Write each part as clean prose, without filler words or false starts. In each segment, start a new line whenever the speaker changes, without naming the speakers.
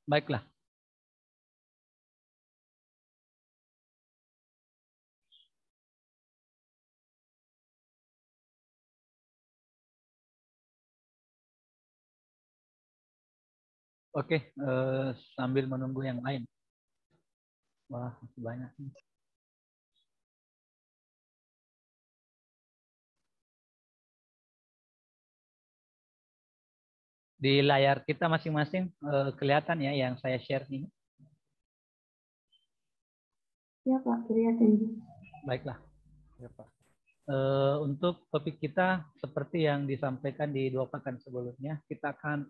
Baiklah. Oke, sambil menunggu yang lain. Wah, masih banyak. Di layar kita masing-masing kelihatan ya yang saya share ini.
Ya Pak, kelihatan.
Baiklah.
Ya Pak.
Untuk topik kita seperti yang disampaikan di 2 pekan sebelumnya, kita akan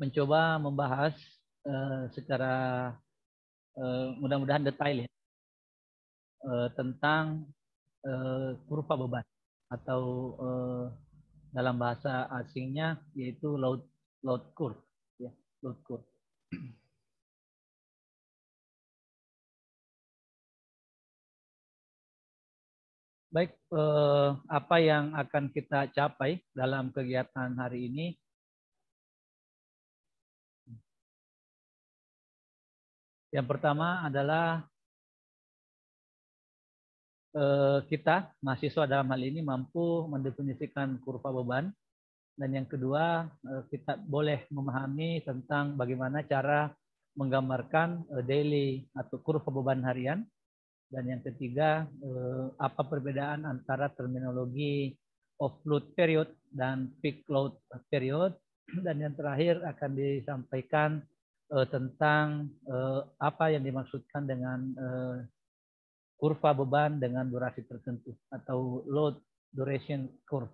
mencoba membahas secara mudah-mudahan detail ya tentang kurva beban atau dalam bahasa asingnya yaitu load curve ya, load curve. Baik, apa yang akan kita capai dalam kegiatan hari ini? Yang pertama adalah kita, mahasiswa dalam hal ini, mampu mendefinisikan kurva beban. Dan yang kedua, kita boleh memahami tentang bagaimana cara menggambarkan daily atau kurva beban harian. Dan yang ketiga, apa perbedaan antara terminologi off-load period dan peak load period. Dan yang terakhir akan disampaikan tentang apa yang dimaksudkan dengan kurva beban dengan durasi tertentu atau load duration curve.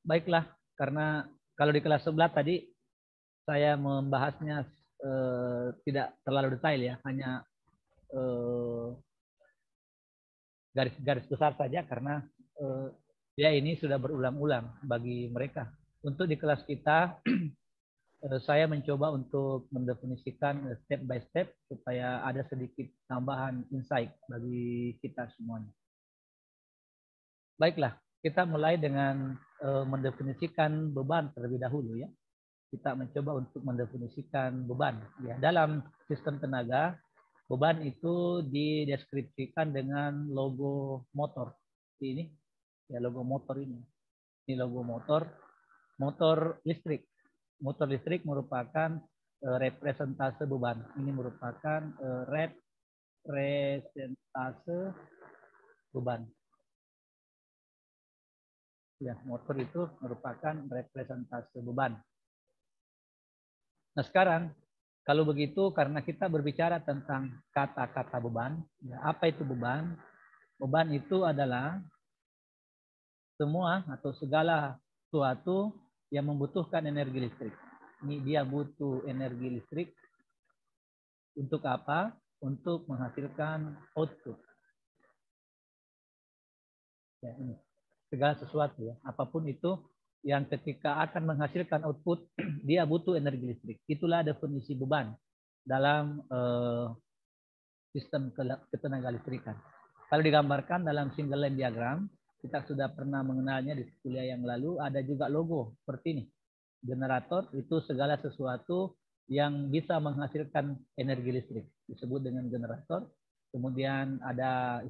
Baiklah, karena kalau di kelas 11 tadi saya membahasnya tidak terlalu detail ya, hanya garis-garis besar saja karena ya ini sudah berulang-ulang bagi mereka. Untuk di kelas kita saya mencoba untuk mendefinisikan step by step supaya ada sedikit tambahan insight bagi kita semuanya. Baiklah, kita mulai dengan mendefinisikan beban terlebih dahulu ya. Kita mencoba untuk mendefinisikan beban. Ya, dalam sistem tenaga, beban itu dideskripsikan dengan logo motor. Ini ya logo motor ini. Ini logo motor, motor listrik. Motor listrik merupakan representase beban. Ini merupakan representase beban. Ya, motor itu merupakan representase beban. Nah sekarang, kalau begitu karena kita berbicara tentang kata-kata beban, ya, apa itu beban? Beban itu adalah semua atau segala sesuatu yang membutuhkan energi listrik. Ini dia butuh energi listrik untuk apa? Untuk menghasilkan output. Ya, ini. Segala sesuatu ya, apapun itu yang ketika akan menghasilkan output, dia butuh energi listrik. Itulah definisi beban dalam sistem ketenaga listrikan. Kalau digambarkan dalam single line diagram, kita sudah pernah mengenalnya di kuliah yang lalu, ada juga logo seperti ini. Generator itu segala sesuatu yang bisa menghasilkan energi listrik, disebut dengan generator. Kemudian ada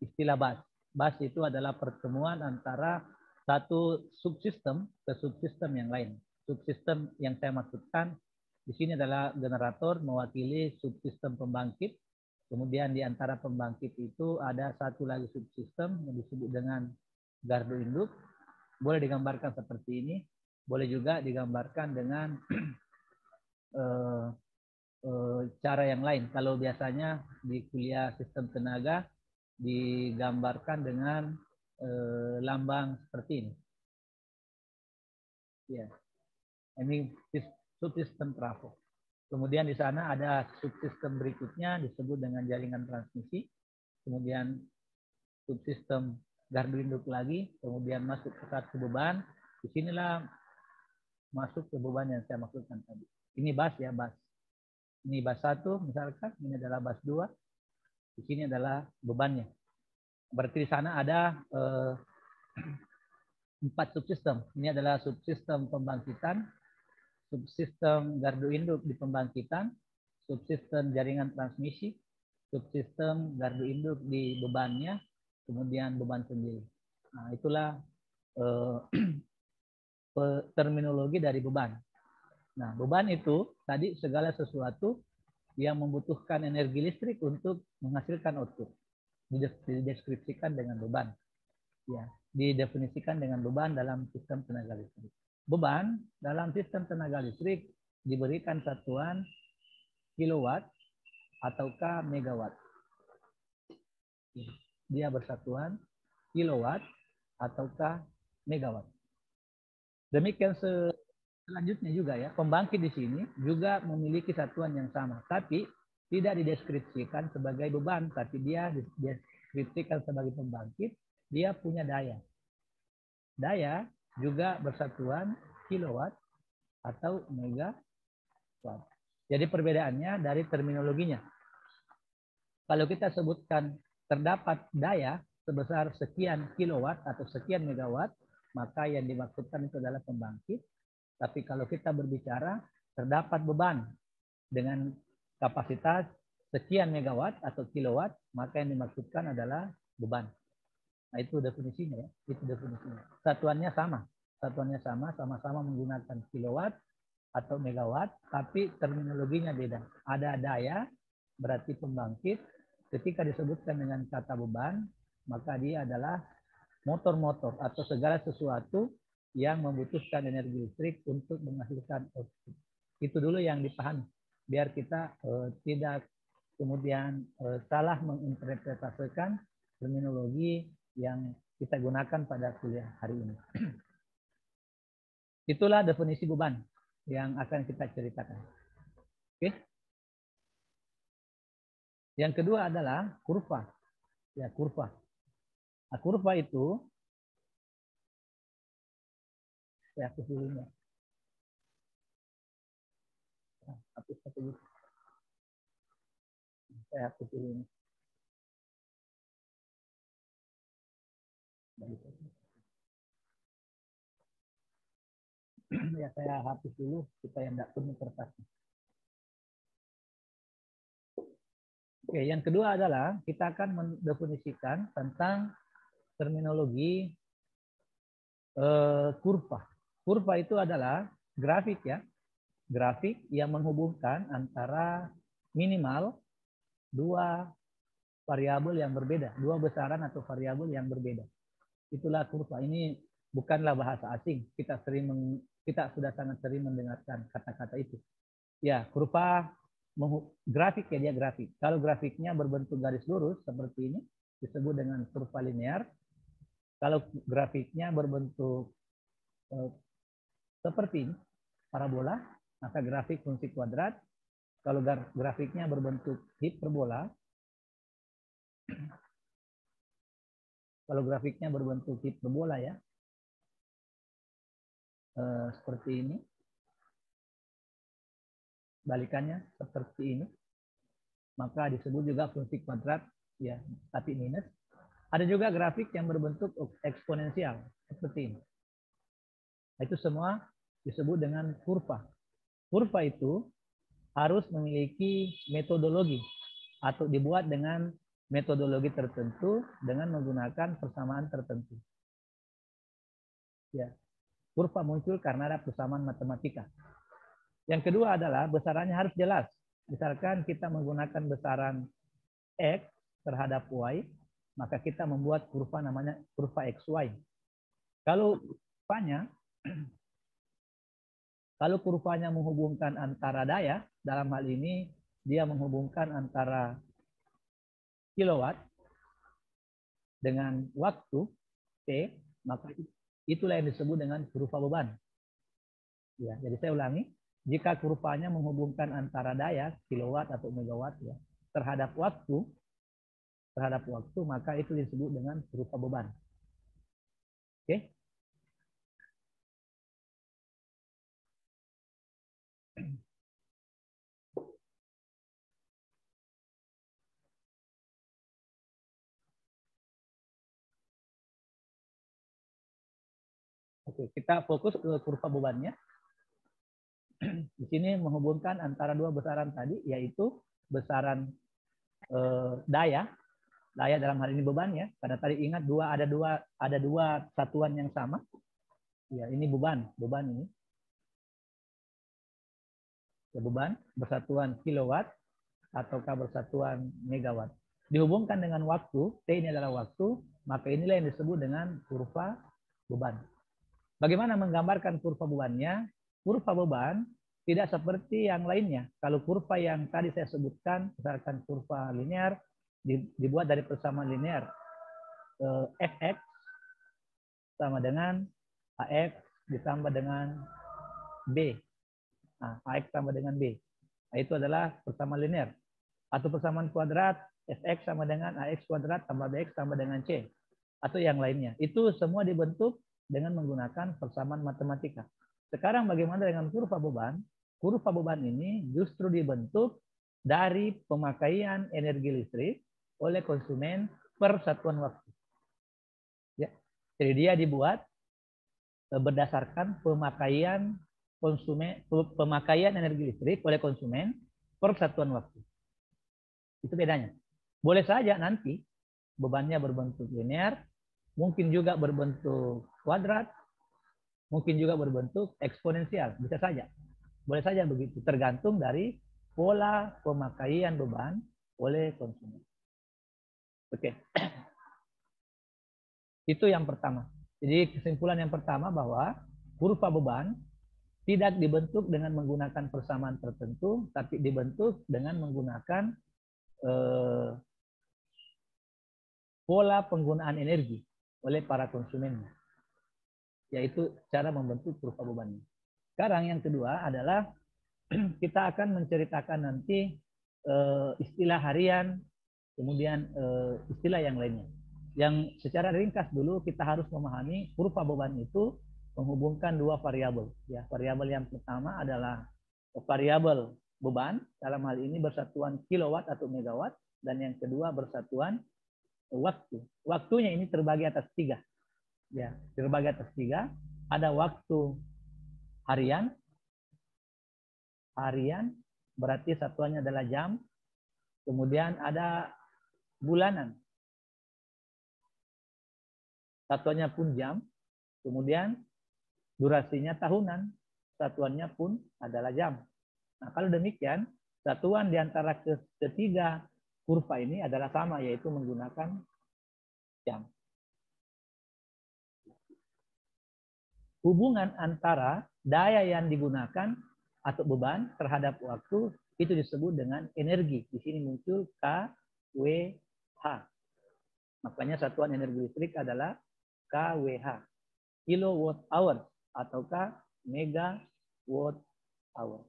istilah bus. Bus itu adalah pertemuan antara satu subsistem ke subsistem yang lain. Subsistem yang saya maksudkan di sini adalah generator mewakili subsistem pembangkit. Kemudian di antara pembangkit itu ada satu lagi subsistem yang disebut dengan gardu induk. Boleh digambarkan seperti ini. Boleh juga digambarkan dengan cara yang lain. Kalau biasanya di kuliah sistem tenaga digambarkan dengan lambang seperti ini. Ya, ini subsistem trafo. Kemudian di sana ada subsistem berikutnya disebut dengan jaringan transmisi. Kemudian subsistem gardu induk lagi. Kemudian masuk ke satu beban. Disinilah masuk ke beban yang saya maksudkan tadi. Ini bus ya, bus. Ini bus 1 misalkan, ini adalah bus 2. Di sini adalah bebannya. Berarti di sana ada 4 subsistem. Ini adalah subsistem pembangkitan, subsistem gardu induk di pembangkitan, subsistem jaringan transmisi, subsistem gardu induk di bebannya, kemudian beban sendiri. Nah, itulah terminologi dari beban. Nah, beban itu tadi segala sesuatu yang membutuhkan energi listrik untuk menghasilkan output. Dideskripsikan dengan beban. Ya, didefinisikan dengan beban dalam sistem tenaga listrik. Beban dalam sistem tenaga listrik diberikan satuan kilowatt ataukah megawatt. Dia bersatuan kilowatt ataukah megawatt. Demikian selanjutnya juga ya, pembangkit di sini juga memiliki satuan yang sama, tapi tidak dideskripsikan sebagai beban, tapi dia dideskripsikan sebagai pembangkit. Dia punya daya. Daya juga bersatuan kilowatt atau megawatt. Jadi perbedaannya dari terminologinya. Kalau kita sebutkan terdapat daya sebesar sekian kilowatt atau sekian megawatt, maka yang dimaksudkan itu adalah pembangkit. Tapi kalau kita berbicara terdapat beban dengan kapasitas sekian megawatt atau kilowatt, maka yang dimaksudkan adalah beban. Nah, itu definisinya ya. Itu definisinya. Satuannya sama. Satuannya sama, sama-sama menggunakan kilowatt atau megawatt, tapi terminologinya beda. Ada daya, berarti pembangkit. Ketika disebutkan dengan kata beban, maka dia adalah motor-motor atau segala sesuatu yang membutuhkan energi listrik untuk menghasilkan output. Itu dulu yang dipahami, biar kita tidak kemudian salah menginterpretasikan terminologi yang kita gunakan pada kuliah hari ini. Itulah definisi beban yang akan kita ceritakan. Oke. Yang kedua adalah kurva. Ya, kurva. Nah, kurva itu saya hapus dulu ya. Hapus dulu. Saya hapus dulu ini. Ya, saya hapus dulu supaya tidak penuh kertasnya. Oke, yang kedua adalah kita akan mendefinisikan tentang terminologi kurva. Kurva itu adalah grafik ya, grafik yang menghubungkan antara minimal dua variabel yang berbeda, dua besaran atau variabel yang berbeda. Itulah kurva. Ini bukanlah bahasa asing. Kita sudah sangat sering mendengarkan kata-kata itu. Ya, kurva grafik ya, dia grafik. Kalau grafiknya berbentuk garis lurus seperti ini disebut dengan kurva linear. Kalau grafiknya berbentuk seperti ini, parabola, maka grafik fungsi kuadrat. Kalau grafiknya berbentuk hiperbola, kalau grafiknya berbentuk hiperbola ya, seperti ini, balikannya seperti ini, maka disebut juga fungsi kuadrat ya, tapi minus. Ada juga grafik yang berbentuk eksponensial seperti ini. Itu semua disebut dengan kurva. Kurva itu harus memiliki metodologi atau dibuat dengan metodologi tertentu dengan menggunakan persamaan tertentu. Ya, kurva muncul karena ada persamaan matematika. Yang kedua adalah besarannya harus jelas. Misalkan kita menggunakan besaran X terhadap Y, maka kita membuat kurva namanya kurva XY. Kalau kurvanya menghubungkan antara daya, dalam hal ini dia menghubungkan antara kilowatt dengan waktu T, maka itulah yang disebut dengan kurva beban. Ya, jadi saya ulangi, jika kurvanya menghubungkan antara daya kilowatt atau megawatt ya terhadap waktu, maka itu disebut dengan kurva beban. Oke? Oke, kita fokus ke kurva bebannya. Di sini menghubungkan antara dua besaran tadi, yaitu besaran daya dalam hal ini beban ya. Karena tadi ingat ada dua satuan yang sama. Ya, ini beban ini. Ya, beban bersatuan kilowatt ataukah bersatuan megawatt. Dihubungkan dengan waktu, T ini adalah waktu, maka inilah yang disebut dengan kurva beban. Bagaimana menggambarkan kurva bebannya? Kurva beban tidak seperti yang lainnya. Kalau kurva yang tadi saya sebutkan, misalkan kurva linear, dibuat dari persamaan linear. Fx sama dengan AX ditambah dengan B. Nah, AX tambah dengan B. Nah, itu adalah persamaan linear. Atau persamaan kuadrat, Fx sama dengan AX kuadrat tambah Bx tambah dengan C. Atau yang lainnya. Itu semua dibentuk dengan menggunakan persamaan matematika. Sekarang bagaimana dengan kurva beban? Kurva beban ini justru dibentuk dari pemakaian energi listrik oleh konsumen per satuan waktu. Ya. Jadi dia dibuat berdasarkan pemakaian energi listrik oleh konsumen per satuan waktu. Itu bedanya. Boleh saja nanti bebannya berbentuk linear, mungkin juga berbentuk kuadrat, mungkin juga berbentuk eksponensial, bisa saja. Boleh saja begitu, tergantung dari pola pemakaian beban oleh konsumen. Oke. Itu yang pertama. Jadi kesimpulan yang pertama bahwa kurva beban tidak dibentuk dengan menggunakan persamaan tertentu, tapi dibentuk dengan menggunakan pola penggunaan energi oleh para konsumen, yaitu cara membentuk kurva bebannya. Sekarang yang kedua adalah kita akan menceritakan nanti istilah harian, kemudian istilah yang lainnya. Yang secara ringkas dulu kita harus memahami kurva beban itu menghubungkan dua variabel. Ya, variabel yang pertama adalah variabel beban, dalam hal ini bersatuan kilowatt atau megawatt, dan yang kedua bersatuan waktu. Waktunya ini terbagi atas 3. Ya, terbagi atas 3. Ada waktu harian. Harian berarti satuannya adalah jam. Kemudian ada bulanan. Satuannya pun jam. Kemudian durasinya tahunan. Satuannya pun adalah jam. Nah, kalau demikian, satuan di antara ketiga kurva ini adalah sama, yaitu menggunakan jam. Hubungan antara daya yang digunakan atau beban terhadap waktu itu disebut dengan energi. Di sini muncul kWh. Makanya satuan energi listrik adalah kWh. Kilowatt hour ataukah megawatt hour.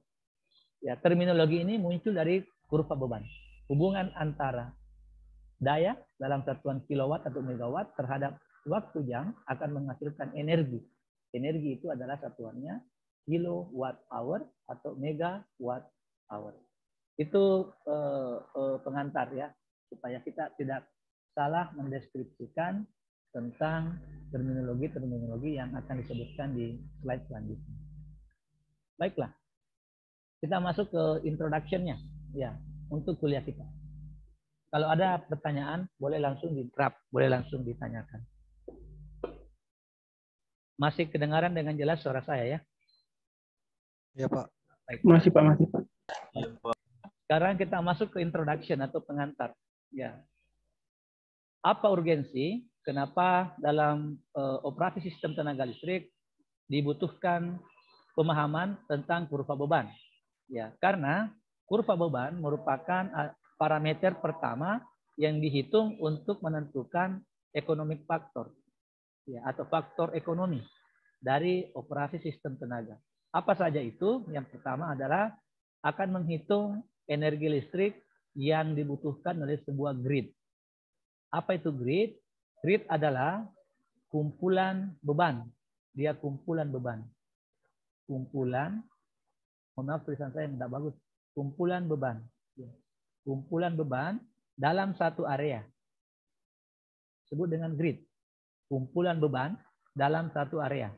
Ya, terminologi ini muncul dari kurva beban. Hubungan antara daya dalam satuan kilowatt atau megawatt terhadap waktu jam akan menghasilkan energi. Energi itu adalah satuannya kilowatt hour atau megawatt hour. Itu pengantar ya, supaya kita tidak salah mendeskripsikan tentang terminologi yang akan disebutkan di slide selanjutnya. Baiklah, kita masuk ke introduction-nya ya, untuk kuliah kita. Kalau ada pertanyaan, boleh langsung di-drop, boleh langsung ditanyakan. Masih kedengaran dengan jelas suara saya ya?
Ya Pak.
Baik.
Masih Pak.
Ya, Pak.
Sekarang kita masuk ke introduction atau pengantar. Ya. Apa urgensi? Kenapa dalam operasi sistem tenaga listrik dibutuhkan pemahaman tentang kurva beban? Ya, karena kurva beban merupakan parameter pertama yang dihitung untuk menentukan economic factor, ya, atau faktor ekonomi dari operasi sistem tenaga. Apa saja itu? Yang pertama adalah akan menghitung energi listrik yang dibutuhkan oleh sebuah grid. Apa itu grid? Grid adalah kumpulan beban. Dia kumpulan beban. Kumpulan, mohon maaf tulisan saya tidak bagus. Kumpulan beban. Kumpulan beban dalam satu area. Sebut dengan grid. Kumpulan beban dalam satu area.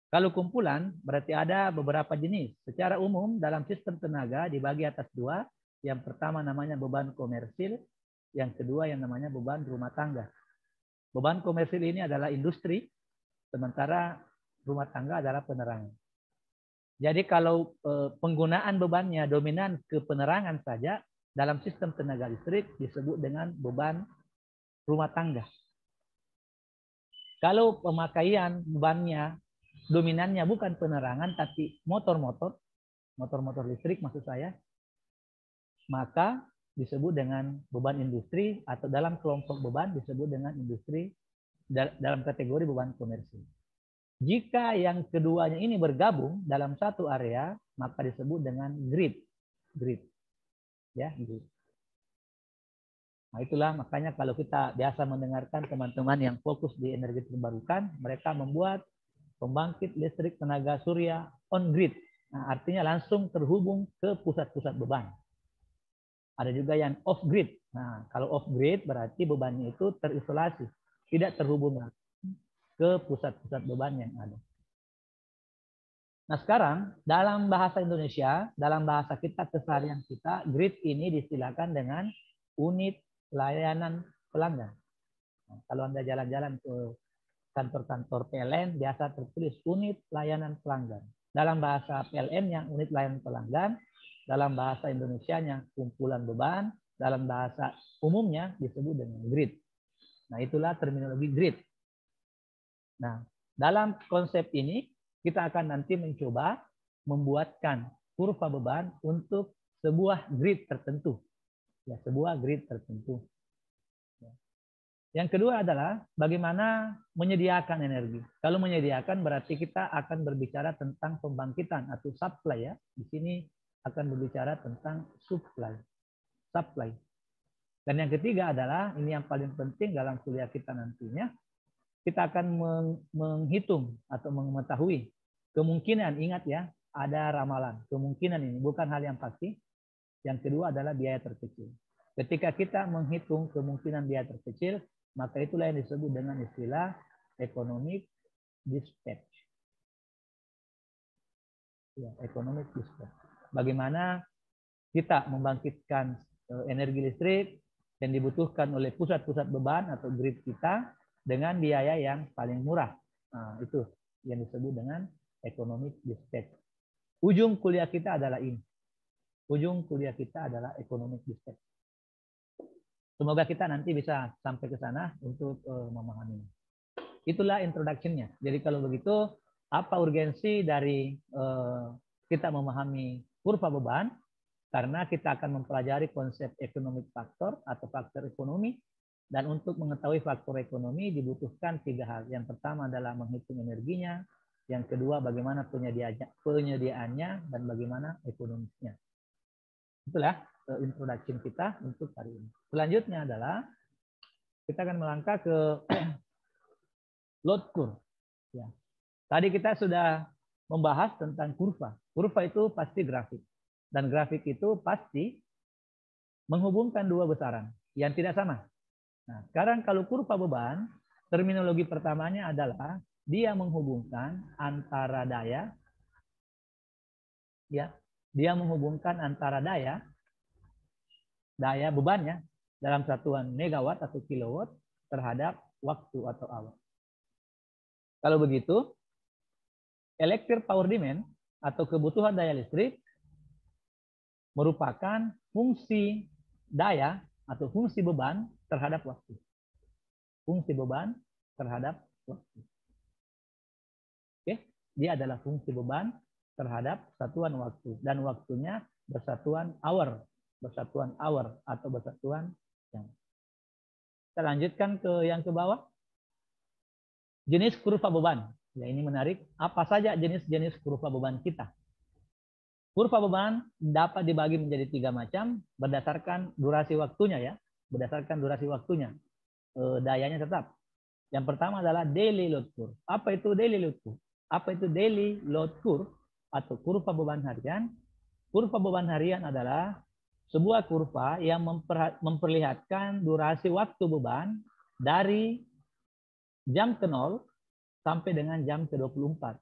Kalau kumpulan berarti ada beberapa jenis. Secara umum dalam sistem tenaga dibagi atas dua. Yang pertama namanya beban komersil, yang kedua yang namanya beban rumah tangga. Beban komersil ini adalah industri, sementara rumah tangga adalah penerangan. Jadi kalau penggunaan bebannya dominan ke penerangan saja, dalam sistem tenaga listrik disebut dengan beban rumah tangga. Kalau pemakaian bebannya dominannya bukan penerangan tapi motor-motor listrik maksud saya, maka disebut dengan beban industri atau dalam kelompok beban disebut dengan industri dalam kategori beban komersil. Jika yang keduanya ini bergabung dalam satu area, maka disebut dengan grid. Ya, grid. Nah, itulah makanya kalau kita biasa mendengarkan teman-teman yang fokus di energi terbarukan, mereka membuat pembangkit listrik tenaga surya on grid. Nah, artinya langsung terhubung ke pusat-pusat beban. Ada juga yang off grid. Nah, kalau off grid berarti bebannya itu terisolasi, tidak terhubung ke pusat-pusat beban yang ada. Nah, sekarang dalam bahasa Indonesia, dalam bahasa kita keseharian kita, grid ini diistilahkan dengan unit layanan pelanggan. Nah, kalau Anda jalan-jalan ke kantor-kantor PLN, biasa tertulis unit layanan pelanggan. Dalam bahasa PLN yang unit layanan pelanggan, dalam bahasa Indonesianya kumpulan beban, dalam bahasa umumnya disebut dengan grid. Nah, itulah terminologi grid. Nah, dalam konsep ini kita akan nanti mencoba membuatkan kurva beban untuk sebuah grid tertentu. Ya, sebuah grid tertentu. Yang kedua adalah bagaimana menyediakan energi. Kalau menyediakan berarti kita akan berbicara tentang pembangkitan atau supply ya. Di sini akan berbicara tentang supply. Dan yang ketiga adalah ini yang paling penting dalam kuliah kita nantinya. Kita akan menghitung atau mengetahui kemungkinan, ingat ya, ada ramalan. Kemungkinan ini bukan hal yang pasti. Yang kedua adalah biaya terkecil. Ketika kita menghitung kemungkinan biaya terkecil, maka itulah yang disebut dengan istilah economic dispatch. Ya, economic dispatch. Bagaimana kita membangkitkan energi listrik yang dibutuhkan oleh pusat-pusat beban atau grid kita dengan biaya yang paling murah. Nah, itu yang disebut dengan economic dispatch. Ujung kuliah kita adalah ini. Ujung kuliah kita adalah economic dispatch. Semoga kita nanti bisa sampai ke sana untuk memahami. Itulah introduction-nya. Jadi kalau begitu, apa urgensi dari kita memahami kurva beban? Karena kita akan mempelajari konsep economic factor atau faktor ekonomi. Dan untuk mengetahui faktor ekonomi dibutuhkan 3 hal. Yang pertama adalah menghitung energinya. Yang kedua bagaimana penyediaannya dan bagaimana ekonomisnya. Itulah introduction kita untuk hari ini. Selanjutnya adalah kita akan melangkah ke load curve. Ya. Tadi kita sudah membahas tentang kurva. Kurva itu pasti grafik. Dan grafik itu pasti menghubungkan dua besaran yang tidak sama. Nah, sekarang kalau kurva beban, terminologi pertamanya adalah dia menghubungkan antara daya, ya, dia menghubungkan antara daya bebannya dalam satuan megawatt atau kilowatt terhadap waktu atau hour. Kalau begitu, electric power demand atau kebutuhan daya listrik merupakan fungsi daya atau fungsi beban terhadap waktu. Fungsi beban terhadap waktu. Oke, dia adalah fungsi beban terhadap satuan waktu dan waktunya bersatuan hour atau bersatuan jam. Kita lanjutkan ke yang ke bawah. Jenis kurva beban. Ya, ini menarik. Apa saja jenis-jenis kurva beban kita? Kurva beban dapat dibagi menjadi 3 macam berdasarkan durasi waktunya ya. Berdasarkan durasi waktunya. Dayanya tetap. Yang pertama adalah daily load curve. Apa itu daily load curve? Apa itu daily load curve atau kurva beban harian? Kurva beban harian adalah sebuah kurva yang memperlihatkan durasi waktu beban dari jam ke 0 sampai dengan jam ke 24.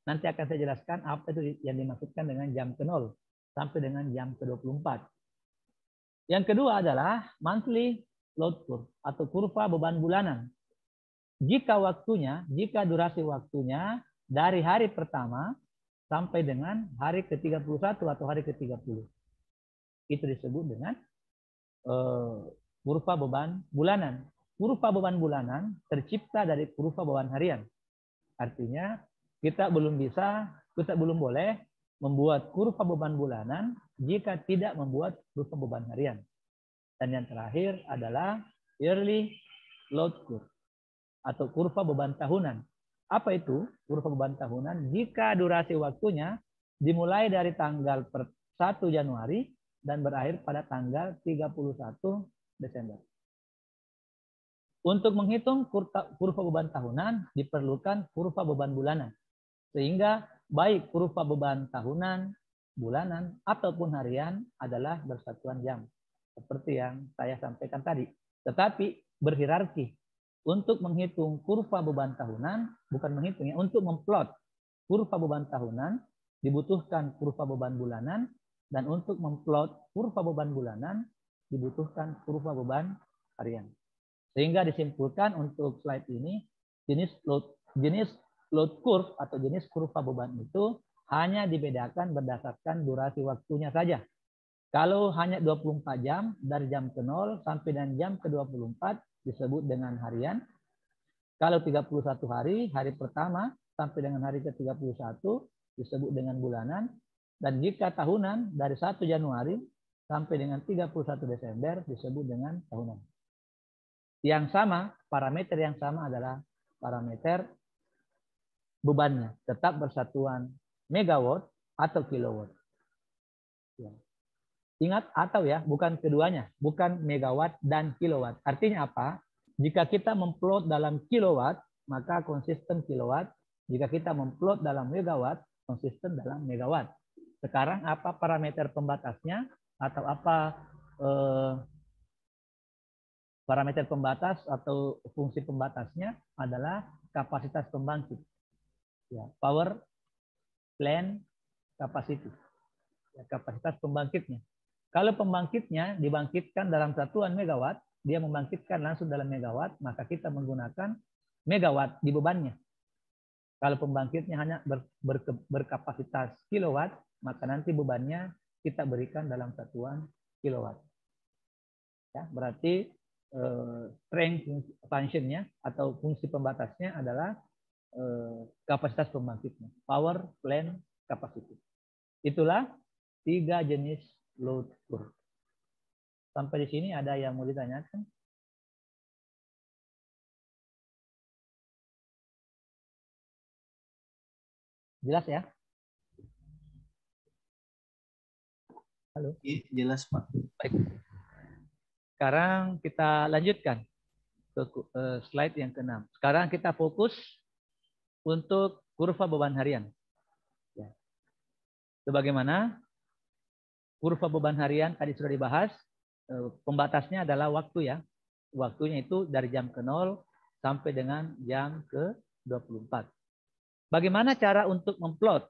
Nanti akan saya jelaskan apa itu yang dimaksudkan dengan jam ke-0 sampai dengan jam ke-24. Yang kedua adalah monthly load curve atau kurva beban bulanan. Jika durasi waktunya dari hari pertama sampai dengan hari ke-31 atau hari ke-30. Itu disebut dengan kurva beban bulanan. Kurva beban bulanan tercipta dari kurva beban harian. Artinya kita belum boleh membuat kurva beban bulanan jika tidak membuat kurva beban harian. Dan yang terakhir adalah yearly load curve atau kurva beban tahunan. Apa itu kurva beban tahunan? Jika durasi waktunya dimulai dari tanggal 1 Januari dan berakhir pada tanggal 31 Desember. Untuk menghitung kurva beban tahunan diperlukan kurva beban bulanan. Sehingga baik kurva beban tahunan, bulanan, ataupun harian adalah bersatuan jam. Seperti yang saya sampaikan tadi. Tetapi berhierarki. Untuk menghitung kurva beban tahunan, bukan menghitungnya, untuk memplot kurva beban tahunan, dibutuhkan kurva beban bulanan, dan untuk memplot kurva beban bulanan, dibutuhkan kurva beban harian. Sehingga disimpulkan untuk slide ini, jenis load curve atau jenis kurva beban itu hanya dibedakan berdasarkan durasi waktunya saja. Kalau hanya 24 jam dari jam ke-0 sampai dengan jam ke-24 disebut dengan harian. Kalau 31 hari, hari pertama sampai dengan hari ke-31 disebut dengan bulanan. Dan jika tahunan dari 1 Januari sampai dengan 31 Desember disebut dengan tahunan. Yang sama, parameter yang sama adalah parameter bebannya. Tetap bersatuan megawatt atau kilowatt. Ya. Ingat atau ya, bukan keduanya. Bukan megawatt dan kilowatt. Artinya apa? Jika kita memplot dalam kilowatt, maka konsisten kilowatt. Jika kita memplot dalam megawatt, konsisten dalam megawatt. Sekarang apa parameter pembatasnya? Atau apa parameter pembatas atau fungsi pembatasnya adalah kapasitas pembangkit. Ya, power plant capacity. Ya, kapasitas pembangkitnya. Kalau pembangkitnya dibangkitkan dalam satuan megawatt, dia membangkitkan langsung dalam megawatt, maka kita menggunakan megawatt di bebannya. Kalau pembangkitnya hanya berkapasitas kilowatt, maka nanti bebannya kita berikan dalam satuan kilowatt. Ya, berarti strength functionnya atau fungsi pembatasnya adalah kapasitas pembangkitnya, power plant capacity. Itulah 3 jenis load curve. Sampai di sini ada yang mau ditanyakan? Jelas ya? Halo?
Jelas, Pak.
Baik. Sekarang kita lanjutkan ke slide yang ke-6. Sekarang kita fokus untuk kurva beban harian. Ya. Sebagaimana kurva beban harian tadi sudah dibahas, pembatasnya adalah waktu ya. Waktunya itu dari jam ke-0 sampai dengan jam ke-24. Bagaimana cara untuk memplot?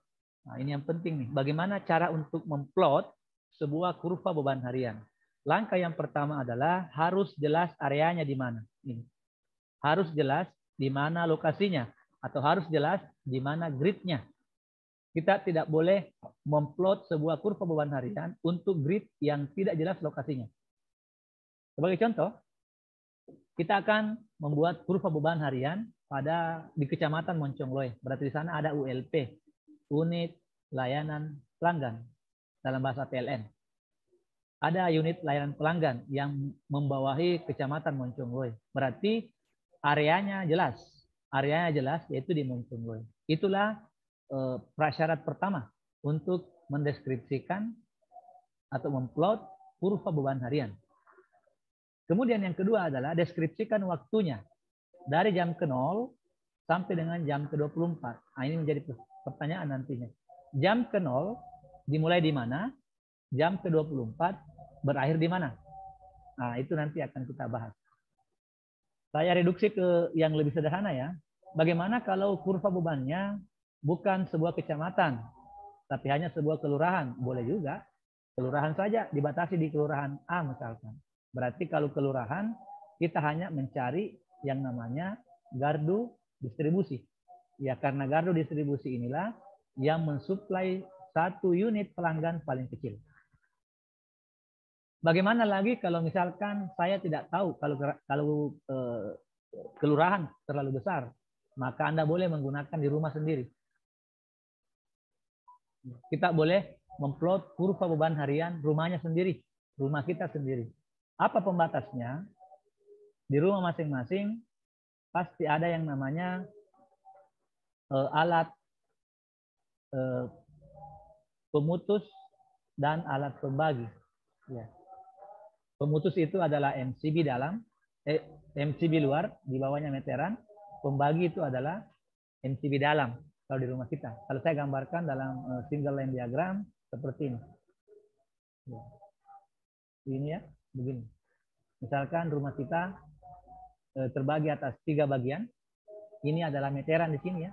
Nah, ini yang penting nih. Bagaimana cara untuk memplot sebuah kurva beban harian? Langkah yang pertama adalah harus jelas areanya di mana. Ini. Harus jelas di mana lokasinya atau harus jelas di mana gridnya. Kita tidak boleh memplot sebuah kurva beban harian untuk grid yang tidak jelas lokasinya. Sebagai contoh, kita akan membuat kurva beban harian di Kecamatan Moncongloe. Berarti di sana ada ULP, unit layanan pelanggan dalam bahasa PLN. Ada unit layanan pelanggan yang membawahi Kecamatan Moncongloe. Berarti areanya jelas. Areanya jelas yaitu di Moncongloe. Itulah prasyarat pertama untuk mendeskripsikan atau memplot kurva beban harian. Kemudian yang kedua adalah deskripsikan waktunya dari jam ke-0 sampai dengan jam ke-24. Nah, ini menjadi pertanyaan nantinya. Jam ke-0 dimulai di mana? Jam ke-24 berakhir di mana? Nah, itu nanti akan kita bahas. Saya reduksi ke yang lebih sederhana ya. Bagaimana kalau kurva bebannya bukan sebuah kecamatan, tapi hanya sebuah kelurahan. Boleh juga. Kelurahan saja, dibatasi di kelurahan A misalkan. Berarti kalau kelurahan, kita hanya mencari yang namanya gardu distribusi. Ya, karena gardu distribusi inilah yang mensuplai satu unit pelanggan paling kecil. Bagaimana lagi kalau misalkan saya tidak tahu kalau kelurahan terlalu besar, maka Anda boleh menggunakan di rumah sendiri. Kita boleh memplot kurva beban harian rumahnya sendiri, rumah kita sendiri. Apa pembatasnya? Di rumah masing-masing pasti ada yang namanya alat pemutus dan alat pembagi. Ya. Pemutus itu adalah MCB dalam, MCB luar, di bawahnya meteran. Pembagi itu adalah MCB dalam kalau di rumah kita. Kalau saya gambarkan dalam single line diagram seperti ini. Ya. Ini ya, begini. Misalkan rumah kita terbagi atas 3 bagian. Ini adalah meteran di sini ya.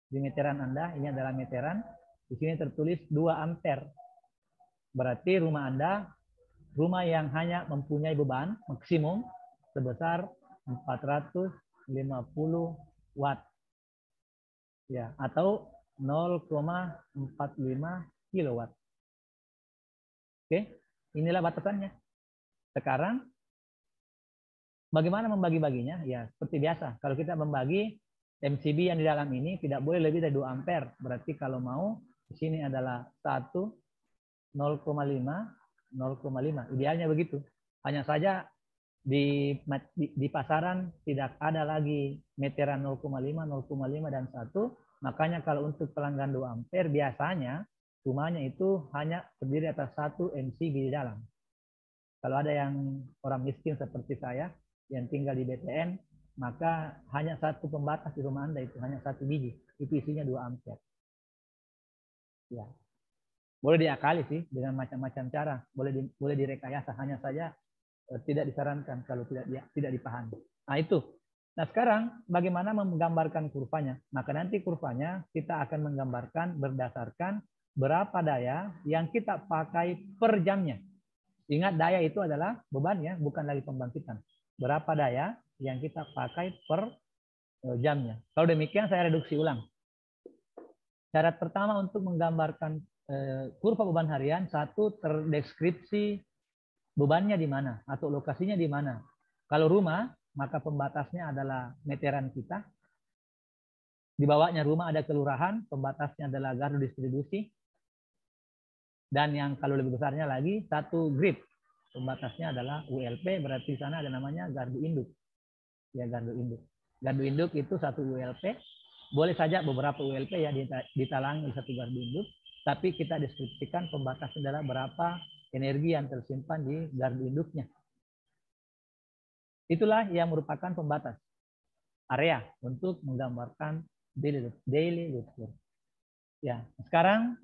Di meteran Anda, ini adalah meteran. Di sini tertulis 2 ampere. Berarti rumah Anda, rumah yang hanya mempunyai beban maksimum sebesar 450 watt. Ya, atau 0,45 kilowatt. Oke, inilah batasannya. Sekarang, bagaimana membagi-baginya? Ya, seperti biasa. Kalau kita membagi MCB yang di dalam ini tidak boleh lebih dari 2 ampere. Berarti kalau mau, di sini adalah 1, 0,5, 0,5. Idealnya begitu. Hanya saja di pasaran tidak ada lagi meteran 0,5, 0,5 dan 1. Makanya kalau untuk pelanggan 2 ampere biasanya rumahnya itu hanya terdiri atas 1 MCB di dalam. Kalau ada yang orang miskin seperti saya yang tinggal di BTN, maka hanya 1 pembatas di rumah Anda itu hanya 1 biji. Itu isinya 2 ampere. Ya. Boleh diakali sih dengan macam-macam cara. Boleh direkayasa. Hanya saja tidak disarankan kalau tidak dipahami. Nah itu. Nah sekarang bagaimana menggambarkan kurvanya? Maka nanti kurvanya kita akan menggambarkan berdasarkan berapa daya yang kita pakai per jamnya. Ingat daya itu adalah bebannya, bukan lagi pembangkitan. Berapa daya yang kita pakai per jamnya. Kalau demikian saya reduksi ulang. Syarat pertama untuk menggambarkan kurva beban harian, 1 terdeskripsi bebannya di mana atau lokasinya di mana. Kalau rumah, maka pembatasnya adalah meteran kita. Di bawahnya rumah ada kelurahan, pembatasnya adalah gardu distribusi. Dan yang kalau lebih besarnya lagi, 1 grid. Pembatasnya adalah ULP, berarti di sana ada namanya gardu induk. Ya, gardu induk. Gardu induk itu 1 ULP. Boleh saja beberapa ULP ya ditalangi 1 gardu induk. Tapi kita deskripsikan pembatasnya adalah berapa energi yang tersimpan di gardu induknya. Itulah yang merupakan pembatas area untuk menggambarkan daily load flow. Ya, sekarang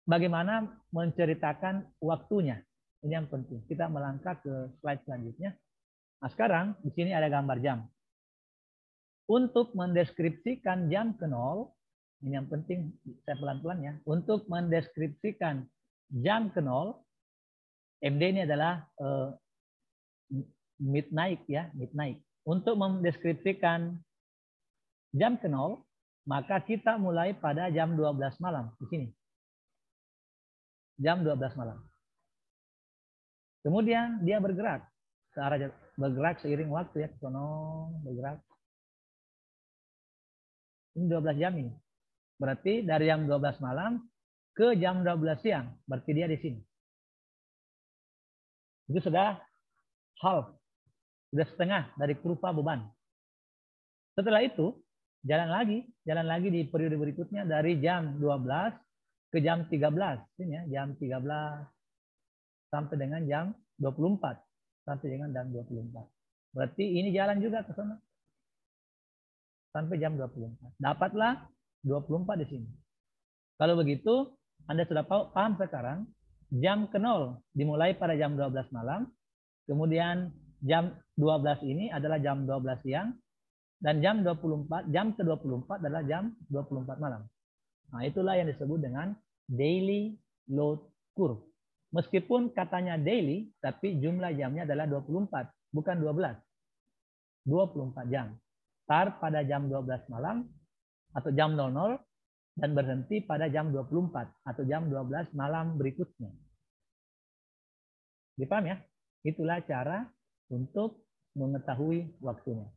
bagaimana menceritakan waktunya? Ini yang penting. Kita melangkah ke slide selanjutnya. Nah, sekarang di sini ada gambar jam. Untuk mendeskripsikan jam ke 0, ini yang penting, saya pelan-pelan ya. Untuk mendeskripsikan jam ke 0, MD ini adalah midnight ya, midnight. Untuk mendeskripsikan jam ke 0, maka kita mulai pada jam 12 malam di sini. Jam 12 malam. Kemudian dia bergerak ke arah seiring waktu ya, ke sono bergerak. Ini 12 jam ini. Berarti dari jam 12 malam ke jam 12 siang, berarti dia di sini. Itu sudah half, sudah setengah dari kurva beban. Setelah itu, jalan lagi di periode berikutnya dari jam 12 ke jam 13. Ini ya, jam 13 sampai dengan jam 24. Sampai dengan jam 24. Berarti ini jalan juga ke sana. Sampai jam 24. Dapatlah 24 di sini. Kalau begitu, Anda sudah paham sekarang, jam ke 0 dimulai pada jam 12 malam, kemudian jam 12 ini adalah jam 12 siang, Dan jam ke-24 adalah jam 24 malam. Nah, itulah yang disebut dengan daily load curve. Meskipun katanya daily, tapi jumlah jamnya adalah 24, bukan 12. 24 jam. Start pada jam 12 malam atau jam 00 dan berhenti pada jam 24 atau jam 12 malam berikutnya. Dipaham ya? Itulah cara untuk mengetahui waktunya.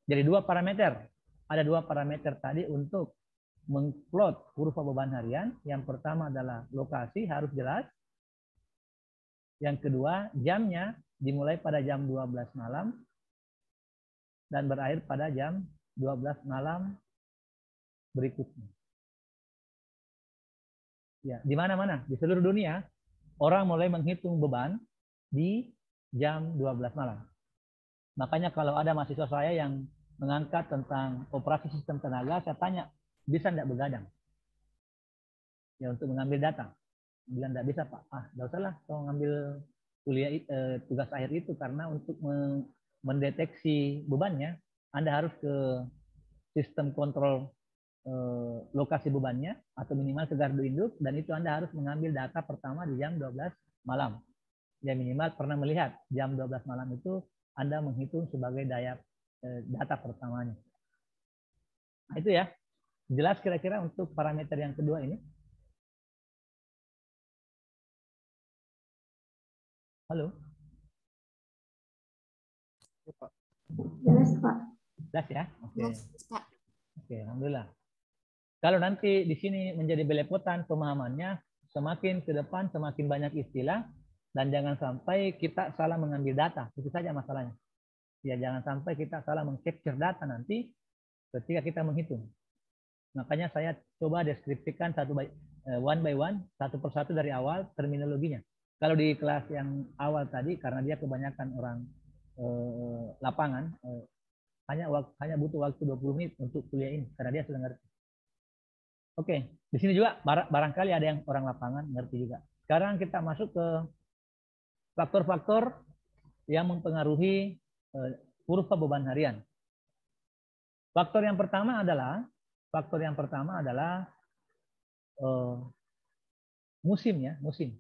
Jadi dua parameter. Ada dua parameter tadi untuk mengplot kurva beban harian. Yang pertama adalah lokasi harus jelas. Yang kedua, jamnya dimulai pada jam 12 malam dan berakhir pada jam 12 malam berikutnya. Ya, di mana-mana di seluruh dunia orang mulai menghitung beban di jam 12 malam. Makanya kalau ada mahasiswa saya yang mengangkat tentang operasi sistem tenaga, saya tanya, bisa tidak begadang? Ya, untuk mengambil data. Bilang tidak bisa, Pak. Ah, tidak usah lah kalau ngambil kuliah tugas akhir itu, karena untuk mendeteksi bebannya, Anda harus ke sistem kontrol lokasi bebannya atau minimal ke gardu induk, dan itu Anda harus mengambil data pertama di jam 12 malam. Ya, minimal pernah melihat jam 12 malam itu Anda menghitung sebagai data pertamanya. Nah, itu ya. Jelas kira-kira untuk parameter yang kedua ini? Halo?
Ya, Pak.
Jelas, Pak.
Jelas ya? Oke.
Jelas, Pak.
Oke, alhamdulillah. Kalau nanti di sini menjadi belepotan pemahamannya, semakin ke depan semakin banyak istilah, dan jangan sampai kita salah mengambil data. Itu saja masalahnya. Ya, jangan sampai kita salah mengcapture data nanti ketika kita menghitung. Makanya saya coba deskripsikan one by one, satu persatu dari awal terminologinya. Kalau di kelas yang awal tadi, karena dia kebanyakan orang lapangan, hanya butuh waktu 20 menit untuk kuliah ini, karena dia sudah ngerti. Oke, di sini juga barangkali ada yang orang lapangan ngerti juga. Sekarang kita masuk ke faktor-faktor yang mempengaruhi kurva beban harian. Faktor yang pertama adalah musim ya, musim.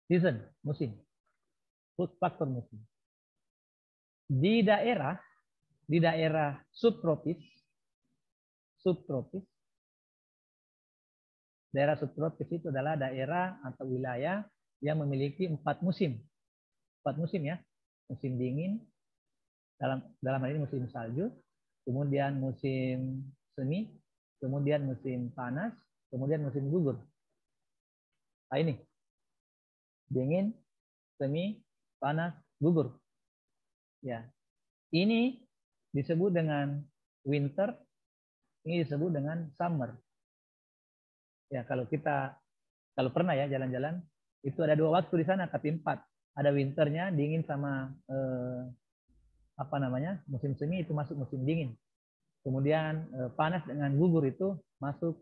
Season, musim. Faktor musim. Di daerah subtropis, daerah subtropis itu adalah daerah atau wilayah yang memiliki 4 musim. 4 musim ya. Musim dingin, dalam hal ini musim salju, kemudian musim semi, kemudian musim panas, kemudian musim gugur. Nah, ini. Dingin, semi, panas, gugur. Ya. Ini disebut dengan winter, ini disebut dengan summer. Ya, kalau pernah ya jalan-jalan, itu ada 2 waktu di sana, tapi 4. Ada winternya, dingin sama musim semi itu masuk musim dingin. Kemudian panas dengan gugur itu masuk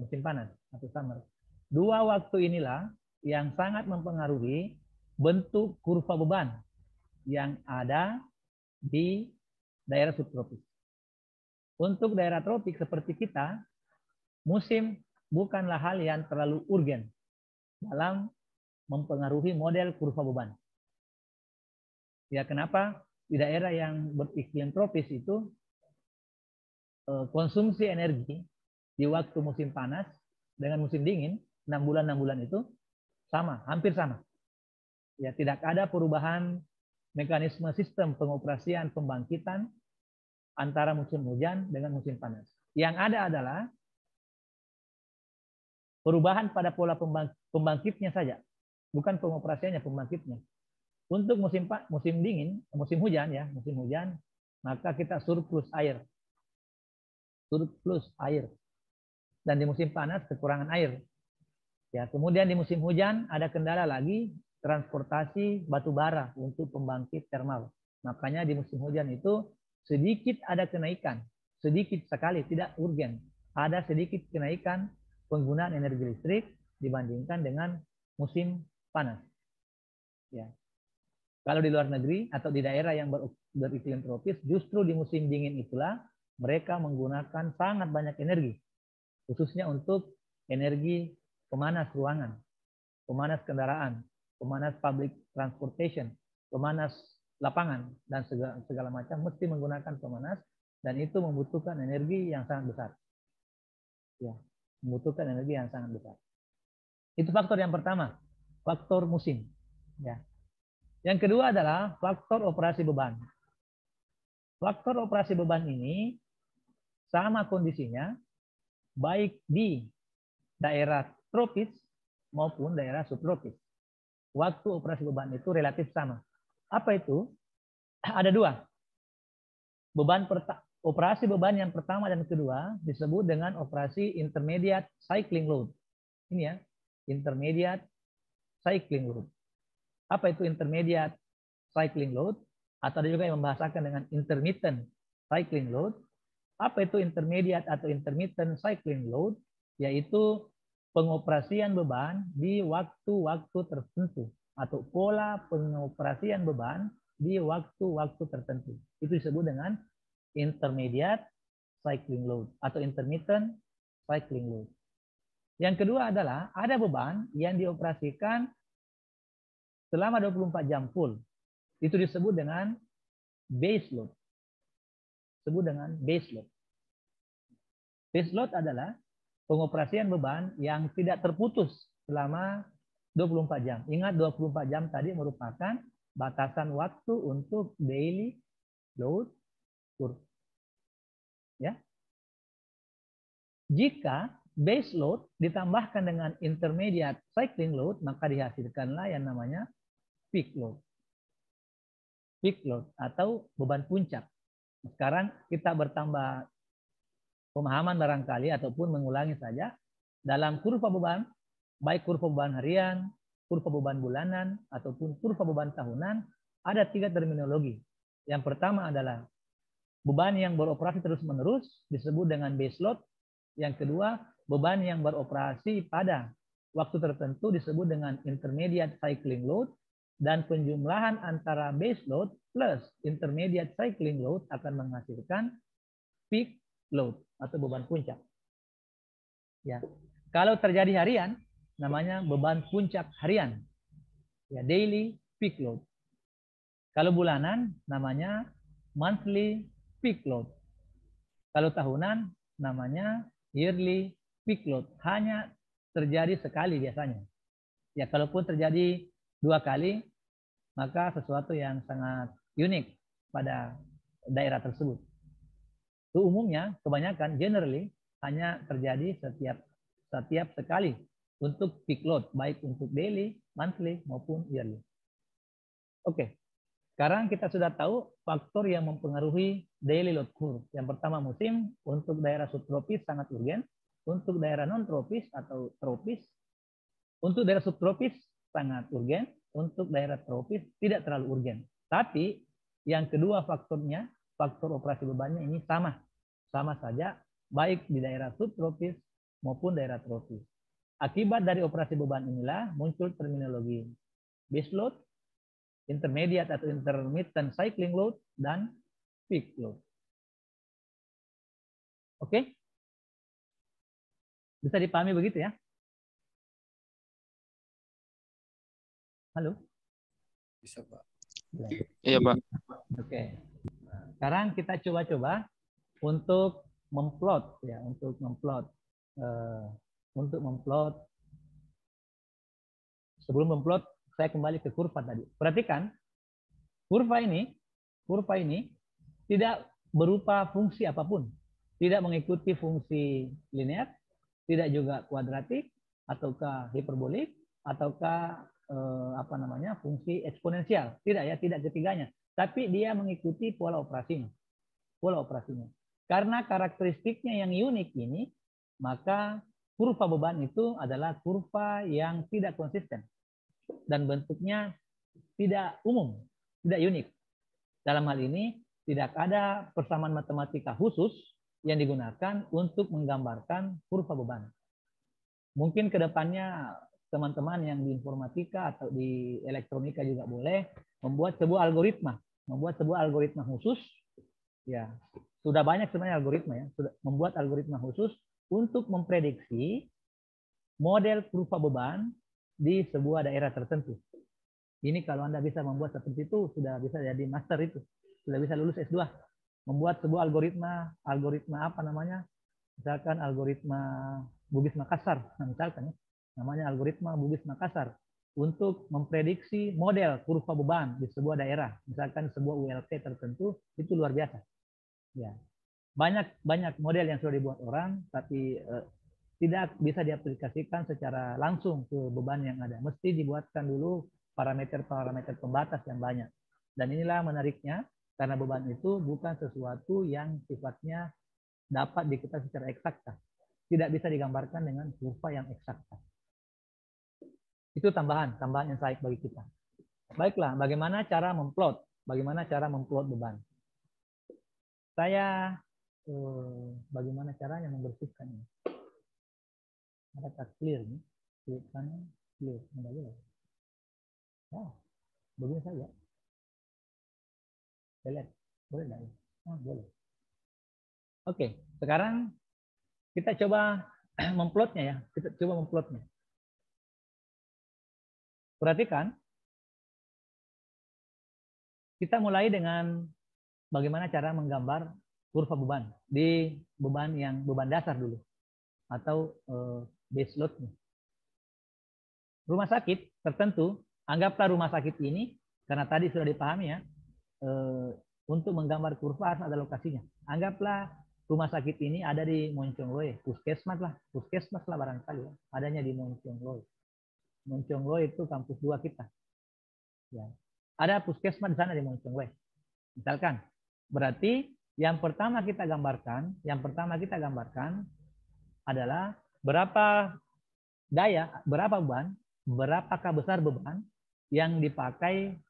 musim panas atau summer. 2 waktu inilah yang sangat mempengaruhi bentuk kurva beban yang ada di daerah subtropis. Untuk daerah tropik seperti kita, musim bukanlah hal yang terlalu urgen dalam mempengaruhi model kurva beban. Ya, kenapa? Di daerah yang beriklim tropis itu konsumsi energi di waktu musim panas dengan musim dingin 6 bulan itu sama, hampir sama. Ya, tidak ada perubahan mekanisme sistem pengoperasian pembangkitan antara musim hujan dengan musim panas. Yang ada adalah perubahan pada pola pembangkitnya saja, bukan pengoperasiannya, pembangkitnya. Untuk musim dingin, musim hujan, maka kita surplus air. Dan di musim panas kekurangan air. Ya, kemudian di musim hujan ada kendala lagi, transportasi batu bara untuk pembangkit termal. Makanya di musim hujan itu sedikit ada kenaikan, sedikit sekali, tidak urgen. Ada sedikit kenaikan penggunaan energi listrik dibandingkan dengan musim panas. Ya. Kalau di luar negeri atau di daerah yang beriklim tropis, justru di musim dingin itulah mereka menggunakan sangat banyak energi, khususnya untuk energi pemanas ruangan, pemanas kendaraan, pemanas public transportation, pemanas lapangan, dan segala macam mesti menggunakan pemanas, dan itu membutuhkan energi yang sangat besar. Ya, membutuhkan energi yang sangat besar. Itu faktor yang pertama, faktor musim. Ya. Yang kedua adalah faktor operasi beban. Faktor operasi beban ini sama kondisinya baik di daerah tropis maupun daerah subtropis. Waktu operasi beban itu relatif sama. Apa itu? Ada dua. Operasi beban yang pertama dan kedua disebut dengan operasi intermediate cycling load. Ini ya, intermediate cycling load. Apa itu intermediate cycling load? Atau ada juga yang membahasakan dengan intermittent cycling load. Apa itu intermediate atau intermittent cycling load? Yaitu pengoperasian beban di waktu-waktu tertentu atau pola pengoperasian beban di waktu-waktu tertentu. Itu disebut dengan intermediate cycling load atau intermittent cycling load. Yang kedua adalah ada beban yang dioperasikan selama 24 jam full. Itu disebut dengan base load. Disebut dengan base load. Base load adalah pengoperasian beban yang tidak terputus selama 24 jam. Ingat 24 jam tadi merupakan batasan waktu untuk daily load curve. Ya. Jika base load ditambahkan dengan intermediate cycling load, maka dihasilkanlah yang namanya peak load. Peak load atau beban puncak. Sekarang kita bertambah pemahaman barangkali ataupun mengulangi saja. Dalam kurva beban, baik kurva beban harian, kurva beban bulanan, ataupun kurva beban tahunan, ada 3 terminologi. Yang pertama adalah beban yang beroperasi terus-menerus disebut dengan base load. Yang kedua, beban yang beroperasi pada waktu tertentu disebut dengan intermediate cycling load. Dan penjumlahan antara base load plus intermediate cycling load akan menghasilkan peak load atau beban puncak. Ya. Kalau terjadi harian, namanya beban puncak harian. Ya, daily peak load. Kalau bulanan, namanya monthly peak load. Kalau tahunan, namanya yearly peak load. Hanya terjadi sekali biasanya. Ya, kalaupun terjadi 2 kali, maka sesuatu yang sangat unik pada daerah tersebut. Itu umumnya, kebanyakan, generally, hanya terjadi setiap sekali untuk peak load, baik untuk daily, monthly, maupun yearly. Oke, sekarang kita sudah tahu faktor yang mempengaruhi daily load curve. Yang pertama musim, untuk daerah subtropis sangat urgen, untuk daerah non-tropis atau tropis, untuk daerah subtropis sangat urgen, untuk daerah tropis tidak terlalu urgen. Tapi yang kedua faktornya, faktor operasi bebannya ini sama saja, baik di daerah subtropis maupun daerah tropis. Akibat dari operasi beban inilah muncul terminologi base load, intermediate atau intermittent cycling load, dan peak load. Oke? Bisa dipahami begitu ya? Halo?
Bisa, Pak.
Iya, Pak.
Oke. Sekarang kita coba-coba untuk memplot ya, untuk memplot. Sebelum memplot, saya kembali ke kurva tadi. Perhatikan, kurva ini tidak berupa fungsi apapun. Tidak mengikuti fungsi linear, tidak juga kuadratik, ataukah hiperbolik, ataukah fungsi eksponensial. Tidak ya, tidak ketiganya. Tapi dia mengikuti pola operasinya. Karena karakteristiknya yang unik ini, maka kurva beban itu adalah kurva yang tidak konsisten dan bentuknya tidak umum, tidak unik. Dalam hal ini tidak ada persamaan matematika khusus yang digunakan untuk menggambarkan kurva beban. Mungkin ke depannya teman-teman yang di informatika atau di elektronika juga boleh membuat sebuah algoritma khusus ya sudah banyak sebenarnya algoritma ya, sudah membuat algoritma khusus untuk memprediksi model kurva beban di sebuah daerah tertentu. Ini kalau Anda bisa membuat seperti itu, sudah bisa jadi master itu. Sudah bisa lulus S2. Membuat sebuah algoritma apa namanya? Misalkan algoritma Bugis Makassar, nah, misalkan ya, namanya algoritma Bugis Makassar untuk memprediksi model kurva beban di sebuah daerah, misalkan sebuah ULT tertentu, itu luar biasa. Ya, banyak model yang sudah dibuat orang, tapi tidak bisa diaplikasikan secara langsung ke beban yang ada. Mesti dibuatkan dulu parameter-parameter pembatas yang banyak. Dan inilah menariknya, karena beban itu bukan sesuatu yang sifatnya dapat diketahui secara eksakta. Tidak bisa digambarkan dengan kurva yang eksakta. Itu tambahan yang baik bagi kita. Baiklah, bagaimana cara memplot? Bagaimana cara memplot beban? Saya bagaimana caranya membersihkannya? Ada clear nih, klik kanan, clear, enggak boleh. Oh, begini saja. Select, boleh enggak? Oh, boleh. Oke, sekarang kita coba memplotnya ya. Kita coba memplotnya. Perhatikan, kita mulai dengan bagaimana cara menggambar kurva beban di beban dasar dulu atau base load. Rumah sakit tertentu, anggaplah rumah sakit ini karena tadi sudah dipahami ya, untuk menggambar kurva harus ada lokasinya. Anggaplah rumah sakit ini ada di Moncongloe, puskesmas lah barangkali ya. Adanya di Moncongloe. Moncongloe itu kampus 2 kita. Ya. Ada puskesmas di sana di Moncongloe. Misalkan, berarti yang pertama kita gambarkan adalah berapa beban, berapakah besar beban yang dipakai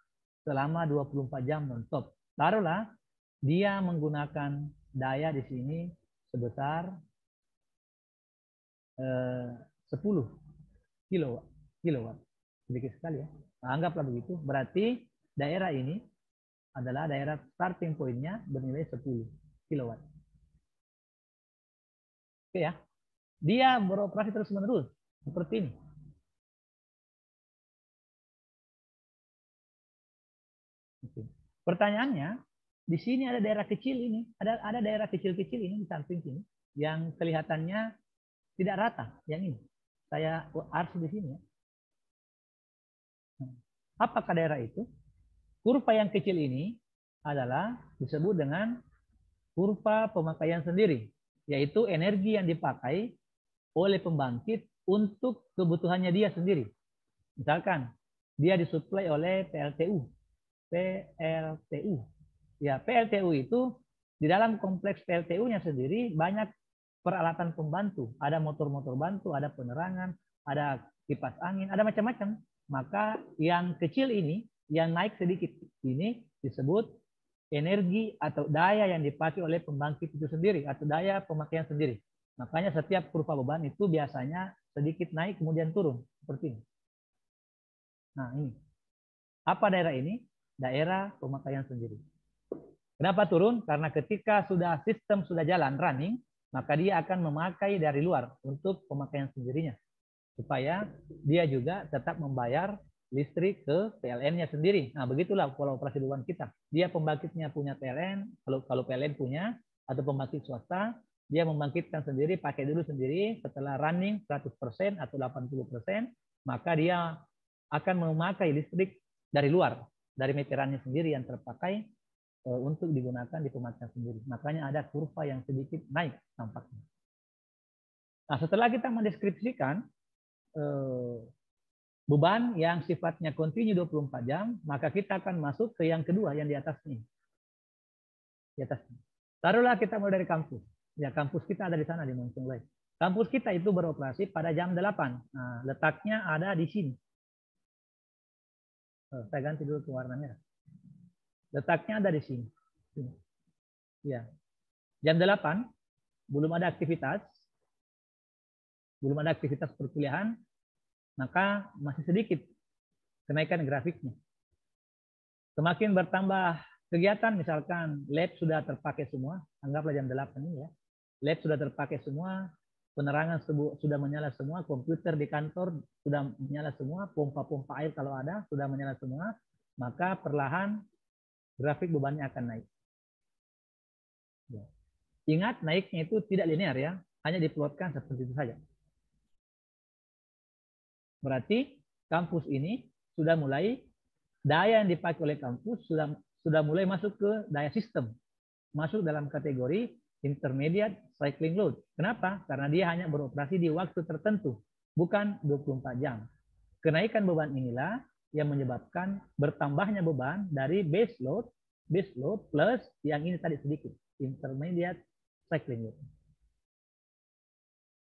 selama 24 jam non-stop. Taruhlah dia menggunakan daya di sini sebesar 10 kilowatt. Sedikit sekali ya. Nah, anggaplah begitu. Berarti daerah ini adalah daerah starting point-nya bernilai 10 kilowatt. Oke ya. Dia beroperasi terus-menerus seperti ini. Oke. Pertanyaannya, di sini ada daerah kecil ini, ada daerah kecil-kecil ini di samping sini yang kelihatannya tidak rata, yang ini. Saya harus di sini ya. Apakah daerah itu? Kurva yang kecil ini adalah disebut dengan kurva pemakaian sendiri, yaitu energi yang dipakai oleh pembangkit untuk kebutuhannya dia sendiri. Misalkan dia disuplai oleh PLTU. Ya, PLTU itu di dalam kompleks PLTU-nya sendiri banyak peralatan pembantu. Ada motor-motor bantu, ada penerangan, ada kipas angin, ada macam-macam. Maka yang kecil ini, yang naik sedikit ini disebut energi atau daya yang dipakai oleh pembangkit itu sendiri atau daya pemakaian sendiri. Makanya setiap kurva beban itu biasanya sedikit naik kemudian turun seperti ini. Nah, ini. Apa daerah ini? Daerah pemakaian sendiri. Kenapa turun? Karena ketika sistem sudah jalan running, maka dia akan memakai dari luar untuk pemakaian sendirinya. Supaya dia juga tetap membayar listrik ke PLN-nya sendiri. Nah, begitulah pola operasi beban kita. Dia pembangkitnya punya PLN, kalau PLN punya, atau pembangkit swasta, dia membangkitkan sendiri, pakai dulu sendiri, setelah running 100% atau 80%, maka dia akan memakai listrik dari luar, dari meterannya sendiri yang terpakai untuk digunakan di pemakaian sendiri. Makanya ada kurva yang sedikit naik tampaknya. Nah, setelah kita mendeskripsikan beban yang sifatnya kontinu 24 jam, maka kita akan masuk ke yang kedua yang di atas ini. Di atas ini. Taruhlah kita mulai dari kampus. Ya, kampus kita ada di sana di Moncongloe. Kampus kita itu beroperasi pada jam 8. Nah, letaknya ada di sini. Saya ganti dulu ke warna merah. Letaknya ada di sini. Ya. Jam 8 belum ada aktivitas. Belum ada aktivitas perkuliahan, maka masih sedikit kenaikan grafiknya. Semakin bertambah Kegiatan misalkan lab sudah terpakai semua, anggaplah jam 8 ini ya. Lab sudah terpakai semua, penerangan sudah menyala semua, komputer di kantor sudah menyala semua, pompa-pompa air kalau ada sudah menyala semua, maka perlahan grafik bebannya akan naik. Ya. Ingat, naiknya itu tidak linear ya, hanya diplotkan seperti itu saja. Berarti kampus ini sudah mulai, daya yang dipakai oleh kampus sudah mulai masuk ke daya sistem, masuk dalam kategori intermediate cycling load. Kenapa? Karena dia hanya beroperasi di waktu tertentu, bukan 24 jam. Kenaikan beban inilah yang menyebabkan bertambahnya beban dari base load plus yang ini tadi sedikit, intermediate cycling load.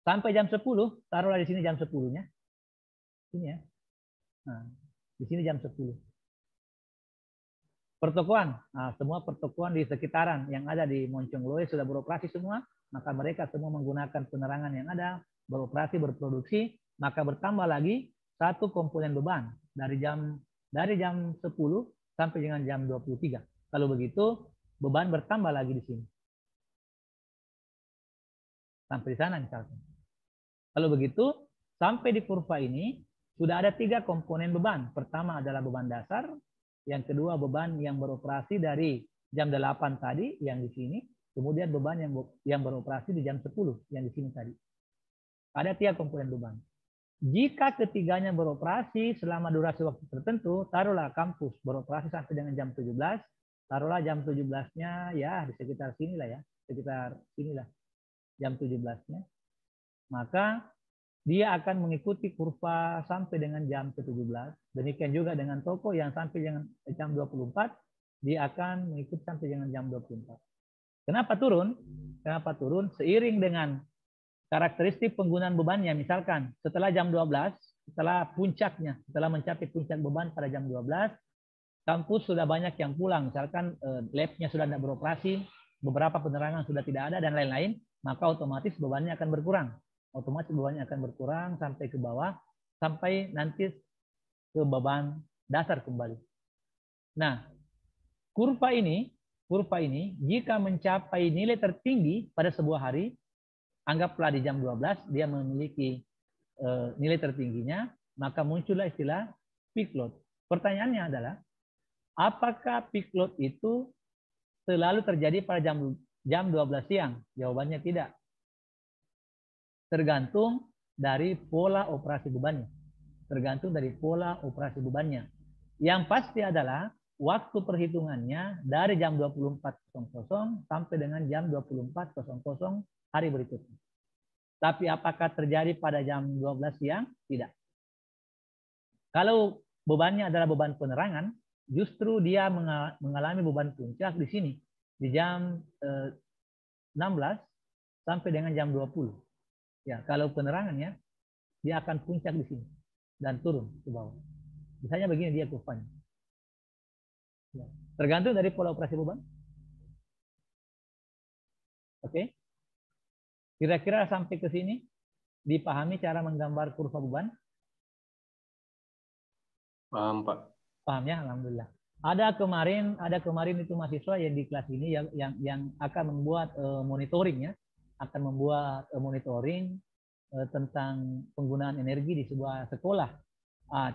Sampai jam 10, taruhlah di sini jam 10-nya. Ini ya. Nah, di sini jam 10. Pertokoan, nah, semua pertokoan di sekitaran yang ada di Moncong Loe sudah beroperasi semua, maka mereka semua menggunakan penerangan yang ada, beroperasi, berproduksi, maka bertambah lagi satu komponen beban dari jam 10 sampai dengan jam 23. Kalau begitu, beban bertambah lagi di sini. Sampai di sana misalkan. Kalau begitu, sampai di kurva ini sudah ada 3 komponen beban. Pertama adalah beban dasar, yang kedua beban yang beroperasi dari jam 8 tadi yang di sini, kemudian beban yang beroperasi di jam 10 yang di sini tadi. Ada 3 komponen beban. Jika ketiganya beroperasi selama durasi waktu tertentu, taruhlah kampus beroperasi sampai dengan jam 17, taruhlah jam 17-nya ya di sekitar sinilah ya, sekitar sinilah jam 17-nya. Maka dia akan mengikuti kurva sampai dengan jam 17. Demikian juga dengan toko yang sampai dengan jam 24, dia akan mengikuti sampai dengan jam 24. Kenapa turun? Kenapa turun? Seiring dengan karakteristik penggunaan bebannya. Misalkan setelah jam 12, setelah puncaknya, setelah mencapai puncak beban pada jam 12, kampus sudah banyak yang pulang. Misalkan labnya sudah tidak beroperasi, beberapa penerangan sudah tidak ada, dan lain-lain, maka otomatis bebannya akan berkurang. Otomatis bebannya akan berkurang sampai ke bawah, sampai nanti ke beban dasar kembali. Nah, kurva ini jika mencapai nilai tertinggi pada sebuah hari, anggaplah di jam 12 dia memiliki nilai tertingginya, maka muncullah istilah peak load. Pertanyaannya adalah, apakah peak load itu selalu terjadi pada jam 12 siang? Jawabannya tidak. Tergantung dari pola operasi bebannya. Tergantung dari pola operasi bebannya. Yang pasti adalah waktu perhitungannya dari jam 24.00 sampai dengan jam 24.00 hari berikutnya. Tapi apakah terjadi pada jam 12 siang? Tidak. Kalau bebannya adalah beban penerangan, justru dia mengalami beban puncak di sini. Di jam 16 sampai dengan jam 20. Ya, kalau penerangannya, dia akan puncak di sini dan turun ke bawah. Misalnya begini dia kurvanya. Ya. Tergantung dari pola operasi beban. Oke. Kira-kira sampai ke sini dipahami cara menggambar kurva beban?
Paham, Pak.
Paham ya, alhamdulillah. Ada kemarin itu mahasiswa yang di kelas ini yang akan membuat monitoring ya, akan membuat monitoring tentang penggunaan energi di sebuah sekolah.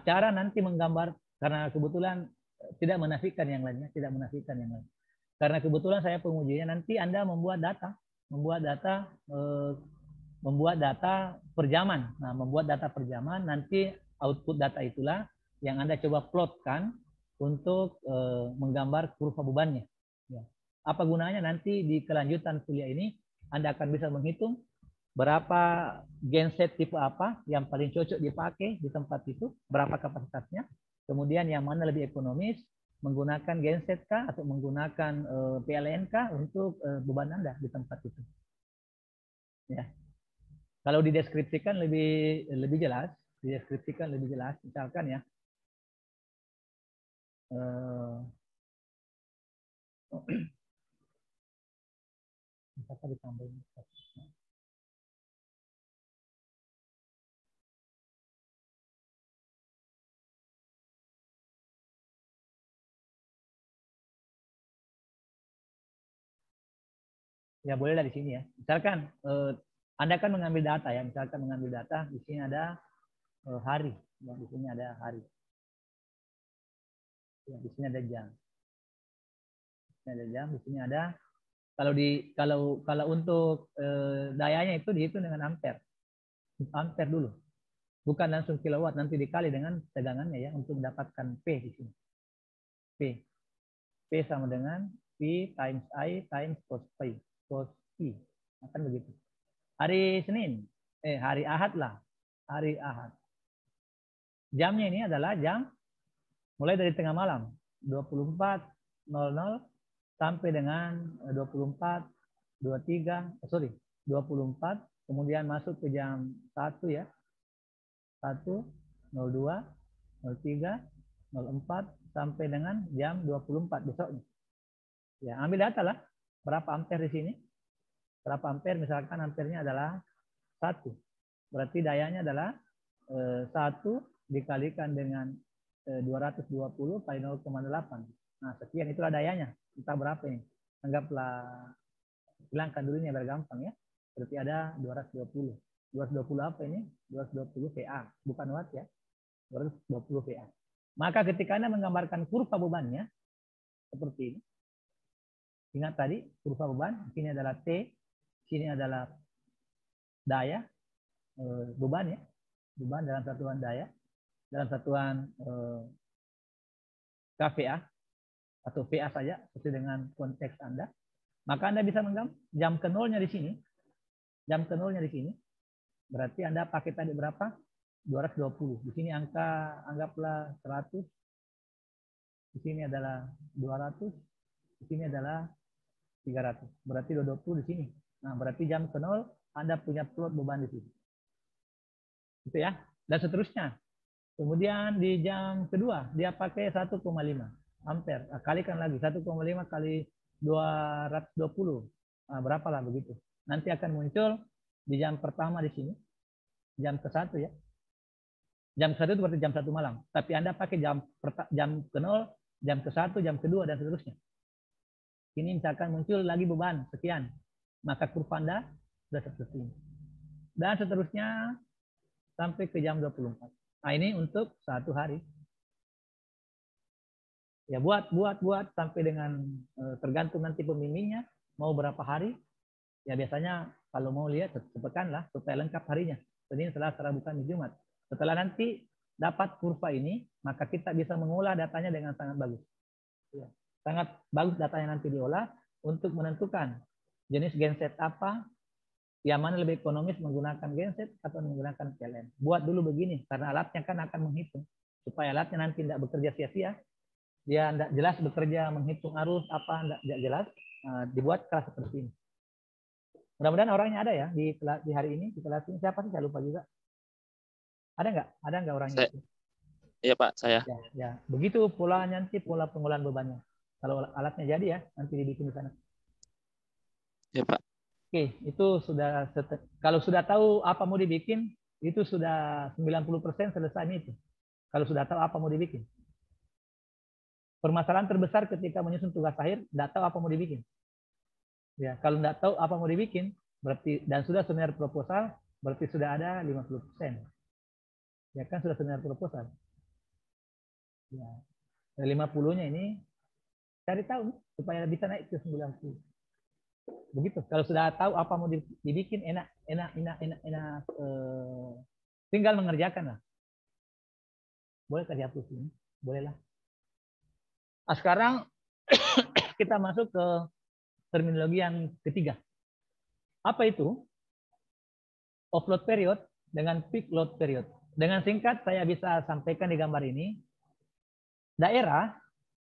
Cara nanti menggambar, karena kebetulan tidak menafikan yang lainnya, Karena kebetulan saya pengujinya, nanti Anda membuat data per jaman. Nah, membuat data per jaman, nanti output data itulah yang Anda coba plotkan untuk menggambar kurva bebannya. Ya. Apa gunanya nanti di kelanjutan kuliah ini Anda akan bisa menghitung berapa genset tipe apa yang paling cocok dipakai di tempat itu, berapa kapasitasnya, kemudian yang mana lebih ekonomis, menggunakan genset kah atau menggunakan PLN kah untuk beban Anda di tempat itu. Ya. Kalau dideskripsikan lebih jelas, misalkan ya, misalkan ditambahin Ya boleh dari sini ya. Misalkan Anda kan mengambil data ya. Misalkan mengambil data di sini ada hari. Ya, di sini ada hari. Ya, di sini ada jam. Di sini ada jam. Di sini ada. Kalau untuk dayanya itu dihitung dengan ampere. Ampere dulu. Bukan langsung kilowatt. Nanti dikali dengan tegangannya ya untuk mendapatkan P di sini. P. P sama dengan P times I times cos pi. Cos pi. Akan begitu. Hari Senin. Hari Ahad lah. Hari Ahad. Jamnya ini adalah jam mulai dari tengah malam. 24.00 sampai dengan 24, kemudian masuk ke jam 1 ya. 1, 02, 03, 04 sampai dengan jam 24 besoknya. Ya, ambil data lah. Berapa ampere di sini? Berapa ampere? Misalkan ampernya adalah 1. Berarti dayanya adalah 1 dikalikan dengan 220 kali 0,8. Nah, sekian itulah dayanya. Entah berapa ini. Anggaplah, hilangkan dulu ini biar gampang ya. Berarti ada 220. 220 apa ini? 220 VA. Bukan watt ya. 220 VA. Maka ketika Anda menggambarkan kurva bebannya, seperti ini. Ingat tadi, kurva beban. Sini adalah T. Sini adalah daya. Beban ya. Beban dalam satuan daya. Dalam satuan kVA. Atau VA saja, sesuai dengan konteks Anda. Maka Anda bisa menggambar jam ke nolnya di sini. Jam ke nolnya di sini. Berarti Anda pakai tadi berapa? 220. Di sini angka anggaplah 100. Di sini adalah 200. Di sini adalah 300. Berarti 220 di sini. Nah, berarti jam ke nol Anda punya plot beban di sini. Gitu ya. Dan seterusnya. Kemudian di jam kedua dia pakai 1,5 ampere. Nah, kalikan lagi 1,5 kali 220. Nah, berapa lah begitu. Nanti akan muncul di jam pertama di sini. Jam ke-1 ya. Jam ke-1 itu berarti jam 1 malam. Tapi Anda pakai jam ke-0, jam ke-1, jam kedua dan seterusnya. Ini misalkan muncul lagi beban sekian. Maka kurva Anda sudah seperti ini. Dan seterusnya sampai ke jam 24. Nah, ini untuk 1 hari. Ya buat sampai dengan tergantung nanti pembimbingnya mau berapa hari. Ya biasanya kalau mau lihat sepekan lah supaya lengkap harinya. Senin, Selasa, Rabu, Kamis, Jumat. Setelah nanti dapat kurva ini, maka kita bisa mengolah datanya dengan sangat bagus. Ya, sangat bagus datanya nanti diolah untuk menentukan jenis genset apa, yang mana lebih ekonomis menggunakan genset atau menggunakan PLN. Buat dulu begini, karena alatnya kan akan menghitung. Supaya alatnya nanti tidak bekerja sia-sia, dia tidak jelas bekerja menghitung arus apa, tidak jelas, dibuat kelas seperti ini. Mudah-mudahan orangnya ada ya di hari ini, di kelas ini. Siapa sih? Saya lupa juga. Ada nggak orangnya?
Iya Pak, saya.
Ya. Begitu polanya nanti, pola pengolahan bebannya. Kalau alatnya jadi ya, nanti dibikin di sana.
Iya Pak.
Oke, itu sudah, kalau sudah tahu apa mau dibikin, itu sudah 90% selesai itu. Kalau sudah tahu apa mau dibikin. Permasalahan terbesar ketika menyusun tugas akhir, tidak tahu apa mau dibikin. Ya, kalau tidak tahu apa mau dibikin, berarti dan sudah seminar proposal, berarti sudah ada 50%. Ya kan sudah seminar proposal. Ya, 50-nya ini cari tahu supaya bisa naik ke 90. Begitu. Kalau sudah tahu apa mau dibikin, enak, tinggal mengerjakan lah. Boleh kasih hapus ini, bolehlah. Nah, sekarang kita masuk ke terminologi yang ketiga. Apa itu? Offload period dengan peak load period. Dengan singkat saya bisa sampaikan di gambar ini. Daerah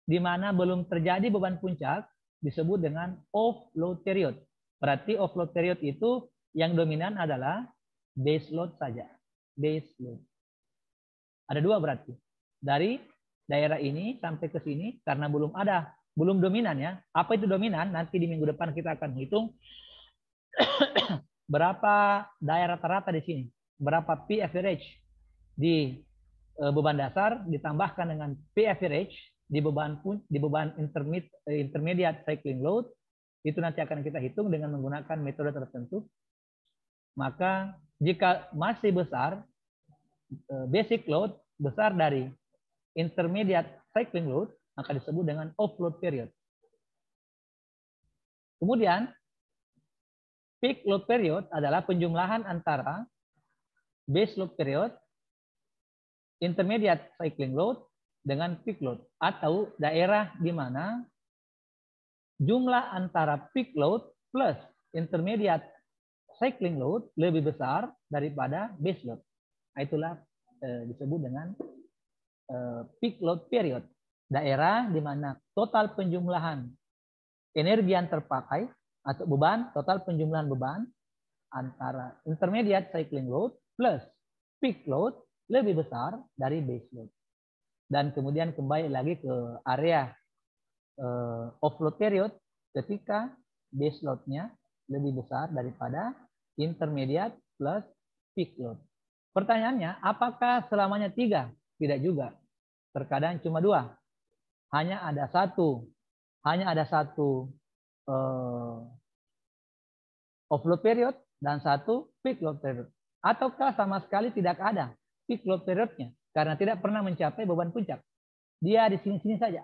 di mana belum terjadi beban puncak disebut dengan offload period. Berarti offload period itu yang dominan adalah base load saja. Base load. Ada dua berarti. Dari daerah ini sampai ke sini karena belum dominan ya. Apa itu dominan? Nanti di minggu depan kita akan hitung berapa daerah rata-rata di sini. Berapa P average di beban dasar ditambahkan dengan P average di beban intermediate cycling load Itu nanti akan kita hitung dengan menggunakan metode tertentu. Maka jika masih besar, basic load besar dari intermediate cycling load, maka disebut dengan offload period. Kemudian, peak load period adalah penjumlahan antara base load period, intermediate cycling load, dengan peak load. Atau daerah di mana jumlah antara peak load plus intermediate cycling load lebih besar daripada base load. Nah, itulah disebut dengan peak load period. Daerah di mana total penjumlahan energi yang terpakai atau beban, total penjumlahan beban antara intermediate cycling load plus peak load lebih besar dari base load. Dan kemudian kembali lagi ke area offload period ketika base load-nya lebih besar daripada intermediate plus peak load. Pertanyaannya, apakah selamanya 3? Tidak juga. Terkadang cuma 2. Hanya ada satu offload period dan satu peak load period. Ataukah sama sekali tidak ada peak load periodnya karena tidak pernah mencapai beban puncak. Dia di sini-sini saja.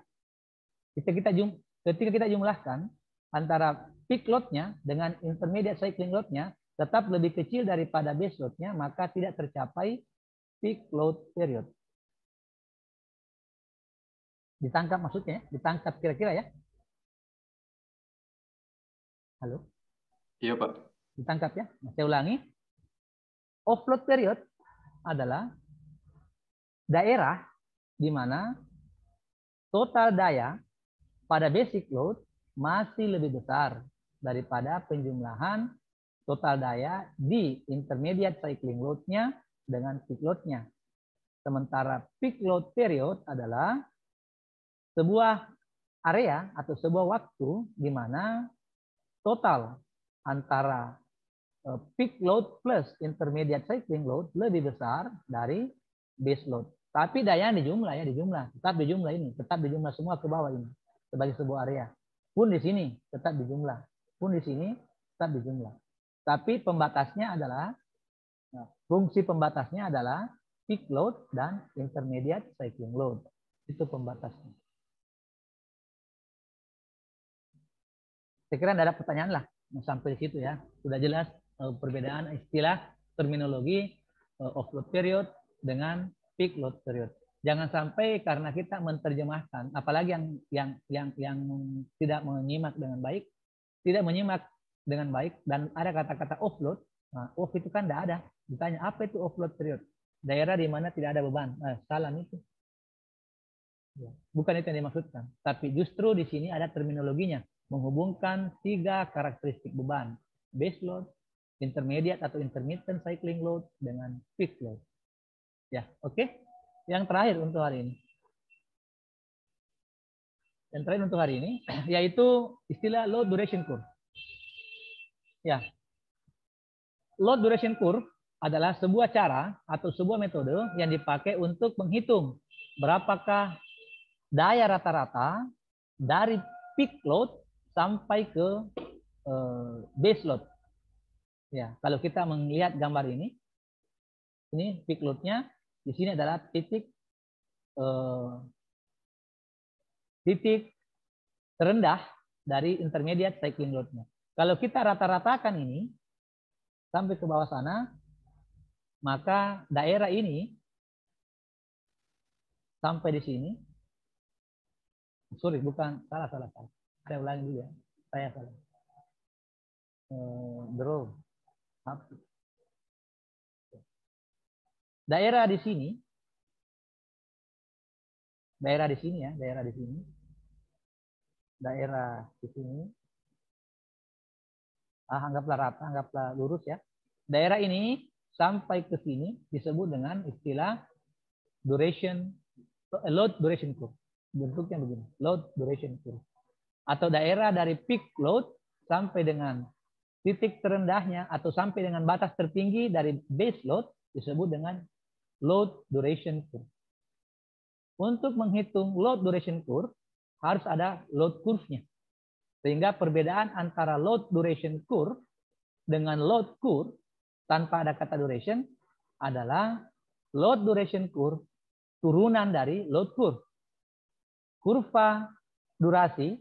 Ketika kita jumlahkan antara peak load-nya dengan intermediate cycling load-nya tetap lebih kecil daripada base load-nya, maka tidak tercapai peak load period. Ditangkap maksudnya? Ditangkap kira-kira ya? Halo?
Iya, Pak.
Ditangkap ya? Saya ulangi. Offload period adalah daerah di mana total daya pada basic load masih lebih besar daripada penjumlahan total daya di intermediate cycling load-nya dengan peak load-nya. Sementara peak load period adalah sebuah area atau sebuah waktu di mana total antara peak load plus intermediate cycling load lebih besar dari base load. Tapi daya dijumlah ya, tetap dijumlah ini, tetap dijumlah semua ke bawah ini sebagai sebuah area. Pun di sini tetap dijumlah, pun di sini tetap dijumlah. Tapi pembatasnya adalah fungsi pembatasnya adalah peak load dan intermediate cycling load. Itu pembatasnya. Saya kira tidak ada pertanyaan lah sampai di situ ya. Sudah jelas perbedaan istilah terminologi offload period dengan peak load period. Jangan sampai karena kita menerjemahkan, apalagi yang tidak menyimak dengan baik, dan ada kata-kata offload. Nah, off itu kan tidak ada. Ditanya apa itu offload period? Daerah di mana tidak ada beban. Salah itu. Bukan itu yang dimaksudkan. Tapi justru di sini ada terminologinya, menghubungkan 3 karakteristik beban: base load, intermediate atau intermittent cycling load dengan peak load. Ya, oke. Yang terakhir untuk hari ini. Yang terakhir untuk hari ini yaitu istilah load duration curve. Ya. Load duration curve adalah sebuah cara atau sebuah metode yang dipakai untuk menghitung berapakah daya rata-rata dari peak load sampai ke base load. Ya, kalau kita melihat gambar ini peak load-nya di sini adalah titik terendah dari intermediate cycling load-nya. Kalau kita rata-ratakan ini sampai ke bawah sana, maka daerah ini sampai di sini. Sorry, bukan, salah. Saya ulangi dulu ya. Saya salah. Draw. Daerah di sini ya, daerah di sini. Anggaplah rata, anggaplah lurus ya. Daerah ini sampai ke sini disebut dengan istilah load duration curve. Bentuknya begini, load duration curve. Atau daerah dari peak load sampai dengan titik terendahnya atau sampai dengan batas tertinggi dari base load disebut dengan load duration curve. Untuk menghitung load duration curve harus ada load curve-nya. Sehingga perbedaan antara load duration curve dengan load curve tanpa ada kata duration adalah load duration curve turunan dari load curve. Kurva durasi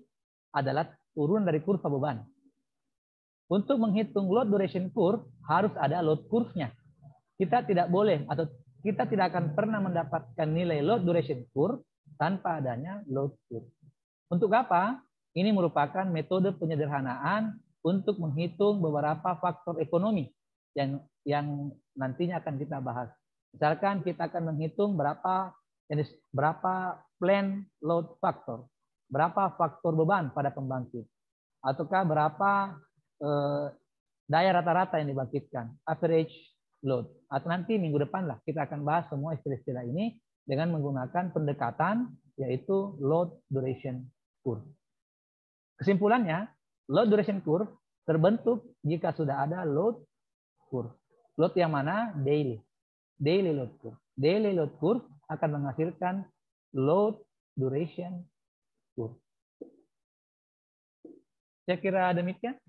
adalah turun dari kurva beban. Untuk menghitung load duration curve harus ada load curve-nya. Kita tidak boleh atau kita tidak akan pernah mendapatkan nilai load duration curve tanpa adanya load curve. Untuk apa? Ini merupakan metode penyederhanaan untuk menghitung beberapa faktor ekonomi yang nantinya akan kita bahas. Misalkan kita akan menghitung berapa plan load factor, berapa faktor beban pada pembangkit, ataukah berapa daya rata-rata yang dibangkitkan, average load. Atau nanti minggu depan lah kita akan bahas semua istilah-istilah ini dengan menggunakan pendekatan yaitu load duration curve. Kesimpulannya, load duration curve terbentuk jika sudah ada load curve. Load yang mana? Daily load curve. Daily load curve akan menghasilkan load duration curve. Saya kira demikian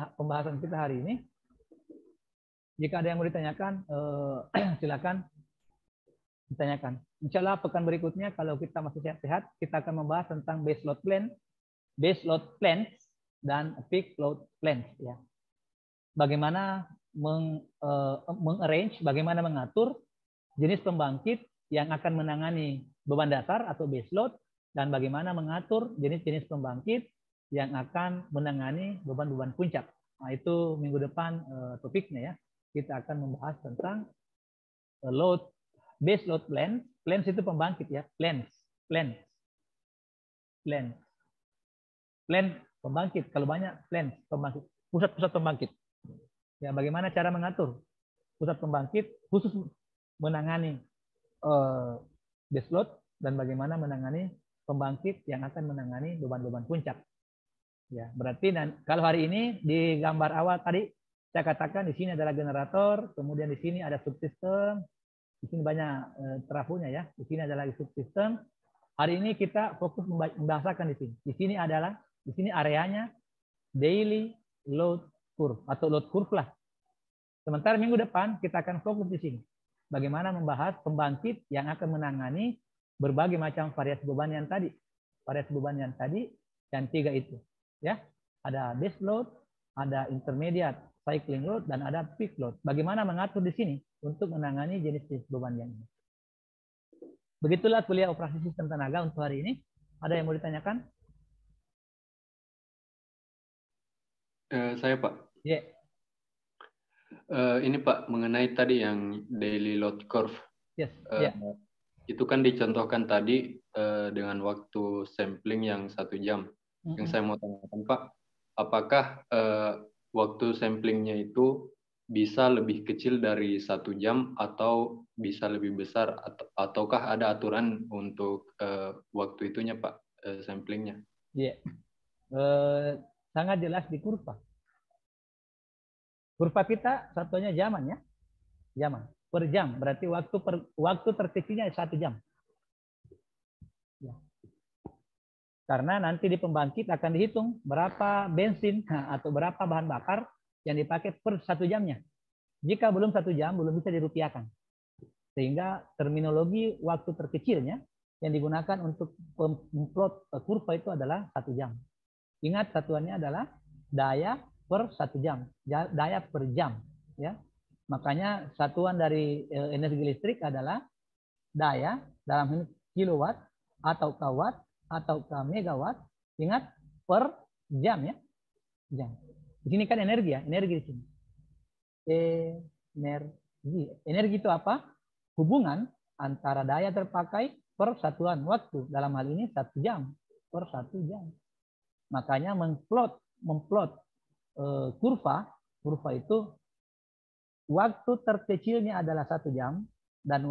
pembahasan kita hari ini. Jika ada yang mau ditanyakan, silakan ditanyakan. Insya Allah pekan berikutnya kalau kita masih sehat-sehat, kita akan membahas tentang base load plans, dan peak load plans. Ya. Bagaimana mengarrange, bagaimana mengatur jenis pembangkit yang akan menangani beban dasar atau base load, dan bagaimana mengatur jenis-jenis pembangkit yang akan menangani beban-beban puncak. Nah, itu minggu depan topiknya ya. Kita akan membahas tentang base load plans. Plans itu pembangkit ya. Plan pembangkit. Kalau banyak plan pembangkit. Pusat-pusat pembangkit. Ya, bagaimana cara mengatur pusat pembangkit khusus menangani base load, dan bagaimana menangani pembangkit yang akan menangani beban-beban puncak. Ya, berarti kalau hari ini di gambar awal tadi saya katakan di sini adalah generator, kemudian di sini ada subsistem, di sini banyak trafonya ya, di sini adalah subsistem. Hari ini kita fokus membahasakan di sini. Di sini areanya daily load curve atau load curve lah. Sementara minggu depan kita akan fokus di sini. Bagaimana membahas pembangkit yang akan menangani berbagai macam variasi beban yang tadi. Variasi beban yang tadi yang 3 itu. Ya, ada base load, ada intermediate cycling load, dan ada peak load. Bagaimana mengatur di sini untuk menangani jenis-jenis beban yang ini. Begitulah kuliah operasi sistem tenaga untuk hari ini. Ada yang mau ditanyakan?
Saya Pak.
Ya.
Ini Pak, mengenai tadi yang daily load curve.
Yes.
Itu kan dicontohkan tadi dengan waktu sampling yang 1 jam. Yang saya mau tanyakan Pak, apakah waktu samplingnya itu bisa lebih kecil dari 1 jam atau bisa lebih besar, ataukah ada aturan untuk waktu itunya Pak, samplingnya?
Iya. Sangat jelas di kurva. Kurva kita satunya jaman ya. Jaman. Per jam. Berarti waktu terkecilnya 1 jam. Ya. Karena nanti di pembangkit akan dihitung berapa bensin atau berapa bahan bakar yang dipakai per 1 jamnya. Jika belum 1 jam, belum bisa dirupiahkan. Sehingga terminologi waktu terkecilnya yang digunakan untuk memplot kurva itu adalah 1 jam. Ingat satuannya adalah daya per 1 jam. Daya per jam. Ya. Makanya satuan dari energi listrik adalah daya dalam ini kilowatt atau watt atau megawatt. Ingat per jam ya. Jam. Di sini kan energi ya, energi di sini. Energi itu apa? Hubungan antara daya terpakai per satuan waktu. Dalam hal ini 1 jam per 1 jam. Makanya memplot kurva itu waktu terkecilnya adalah 1 jam, dan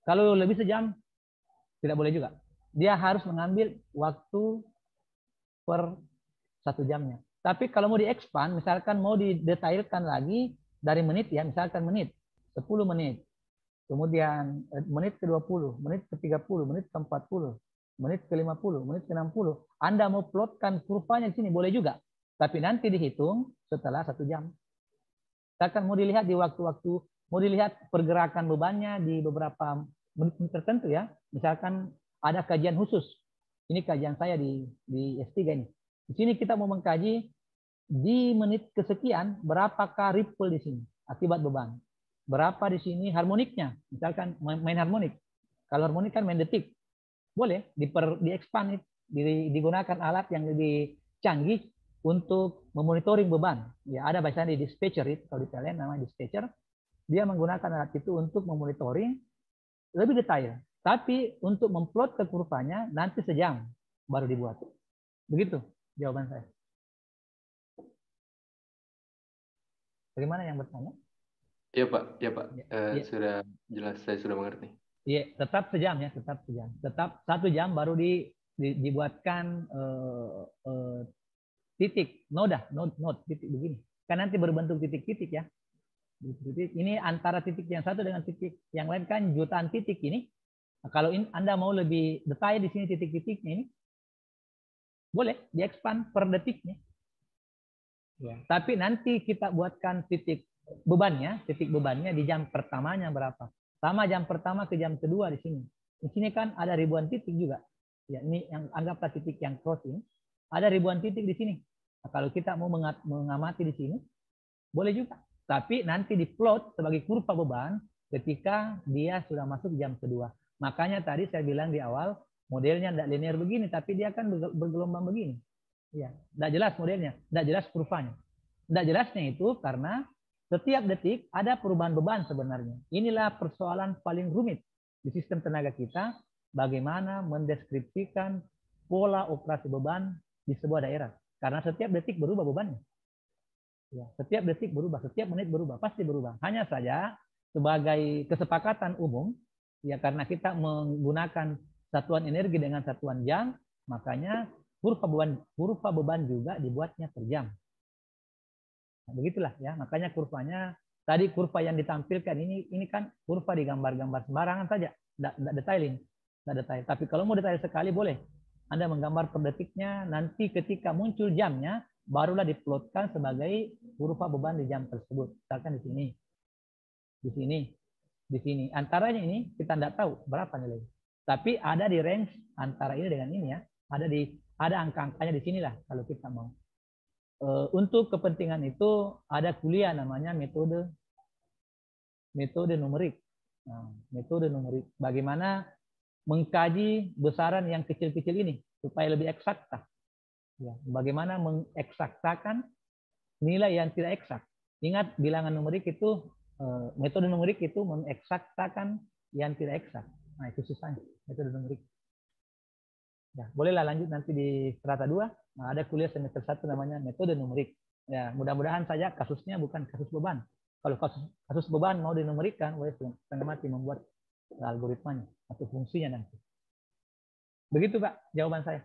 kalau lebih sejam tidak boleh juga. Dia harus mengambil waktu per 1 jamnya. Tapi kalau mau di-expand, misalkan mau didetailkan lagi dari menit ya, misalkan menit, 10 menit. Kemudian menit ke 20, menit ke 30, menit ke 40. menit ke 50, menit ke 60. Anda mau plotkan kurvanya di sini, boleh juga. Tapi nanti dihitung setelah 1 jam. Misalkan mau dilihat di waktu-waktu, mau dilihat pergerakan bebannya di beberapa menit tertentu ya. Misalkan ada kajian khusus. Ini kajian saya di S3 ini. Di sini kita mau mengkaji di menit kesekian berapakah ripple di sini akibat beban. Berapa di sini harmoniknya. Misalkan main harmonik. Kalau harmonik kan main detik. Boleh di-expand, digunakan alat yang lebih canggih untuk memonitoring beban. Ya, ada bahasanya di dispatcher itu, kalau di PLN namanya dispatcher. Dia menggunakan alat itu untuk memonitoring lebih detail. Tapi untuk memplot ke kurvanya nanti sejam baru dibuat. Begitu jawaban saya. Bagaimana yang bertanya?
Iya Pak, ya Pak.
Ya.
Sudah jelas, saya sudah mengerti.
Iya, tetap sejam ya, tetap sejam. Tetap 1 jam baru dibuatkan titik, node titik begini. Kan nanti berbentuk titik-titik ya. Titik. Ini antara titik yang satu dengan titik yang lain kan jutaan titik ini. Nah, kalau Anda mau lebih detail di sini titik-titiknya ini, boleh di-expand per detiknya. Ya. Tapi nanti kita buatkan titik bebannya di jam pertamanya berapa. Sama jam pertama ke jam kedua di sini. Di sini kan ada ribuan titik juga. Ya, ini yang anggaplah titik yang cross ini. Ada ribuan titik di sini. Nah, kalau kita mau mengamati di sini, boleh juga. Tapi nanti diplot sebagai kurva beban ketika dia sudah masuk jam kedua. Makanya tadi saya bilang di awal, modelnya tidak linear begini, tapi dia akan bergelombang begini. Ya, tidak jelas modelnya, tidak jelas kurvanya. Tidak jelasnya itu karena setiap detik ada perubahan beban sebenarnya. Inilah persoalan paling rumit di sistem tenaga kita, bagaimana mendeskripsikan pola operasi beban di sebuah daerah. Karena setiap detik berubah bebannya. Ya, setiap detik berubah, setiap menit berubah, pasti berubah. Hanya saja sebagai kesepakatan umum, ya karena kita menggunakan satuan energi dengan satuan jam, makanya kurva beban juga dibuatnya per jam. Nah, begitulah ya, makanya kurvanya tadi kurva yang ditampilkan ini kan kurva di gambar-gambar sembarangan saja, tidak detailing, tidak detail. Tapi kalau mau detail sekali boleh. Anda menggambar per detiknya, nanti ketika muncul jamnya barulah diplotkan sebagai kurva beban di jam tersebut. Misalkan di sini, di sini, di sini. Antaranya ini kita tidak tahu berapa nilai. Tapi ada di range antara ini dengan ini ya. Ada angka-angkanya di sinilah kalau kita mau. Untuk kepentingan itu ada kuliah namanya metode numerik. Nah, metode numerik. Bagaimana mengkaji besaran yang kecil-kecil ini supaya lebih eksakta. Ya, bagaimana mengeksaktakan nilai yang tidak eksak. Ingat bilangan numerik itu, metode numerik itu mengeksaktakan yang tidak eksak. Nah, itu susahnya metode numerik. Ya, bolehlah lanjut nanti di strata 2. Nah, ada kuliah semester 1 namanya metode numerik. Ya, mudah-mudahan saja kasusnya bukan kasus beban. Kalau kasus beban mau dinumerikkan, boleh setengah mati membuat algoritmanya atau fungsinya nanti. Begitu Pak, jawaban saya.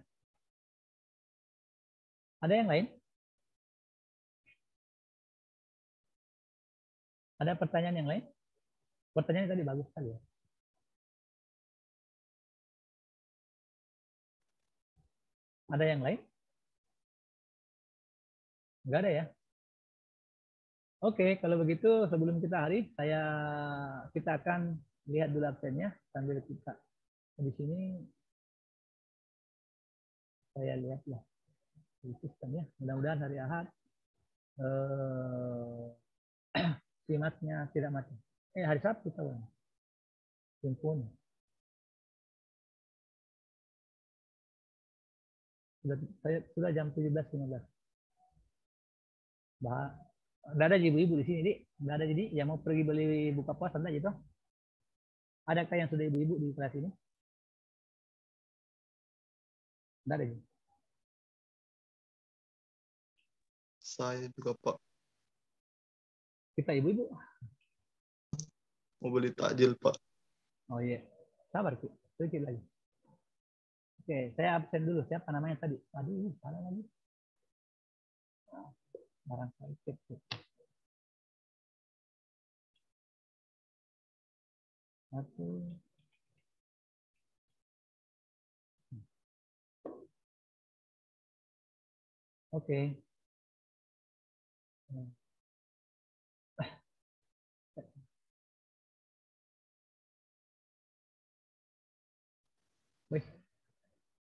Ada yang lain? Ada pertanyaan yang lain? Pertanyaan tadi bagus sekali ya. Ada yang lain? Enggak ada ya? Oke, kalau begitu sebelum kita hari, kita akan lihat dulu absennya sambil kita di sini. Saya lihat ya di sistemnya. Mudah-mudahan hari Ahad simatnya tidak mati. Hari Sabtu tahun. Simpun. Sudah jam 17.15. Nggak ada ibu-ibu di sini, Dik. Nggak ada, jadi yang mau pergi beli buka puasa enggak gitu? Adakah yang sudah ibu-ibu di kelas ini? Nggak ada.
Saya juga Pak.
Kita ibu-ibu.
Mau beli takjil Pak.
Oh iya. Sabar, sedikit lagi. Oke, saya absen dulu. Siapa namanya tadi? Aduh, salah lagi. Barangkali cek. Satu. Oke. Wih,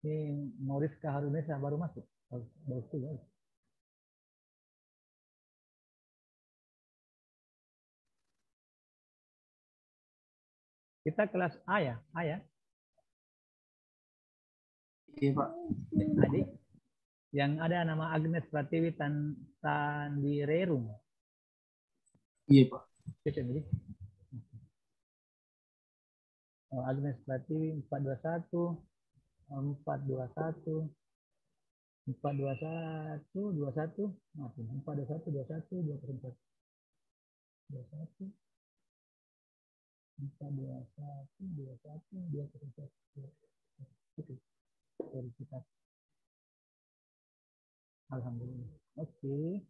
ini Mauriska Harunesa baru masuk. Baru juga. Kita kelas A ya? A ya?
Iya, Pak.
Adik. Yang ada nama Agnes Pratiwi Tandirerum.
Iya, Pak.
Cocok jadi. Oh, Agnes Pratiwi 421 421 421 21 maaf 421 21 201 21 421 21 201. Oke, verifikasi. Alhamdulillah. Oke.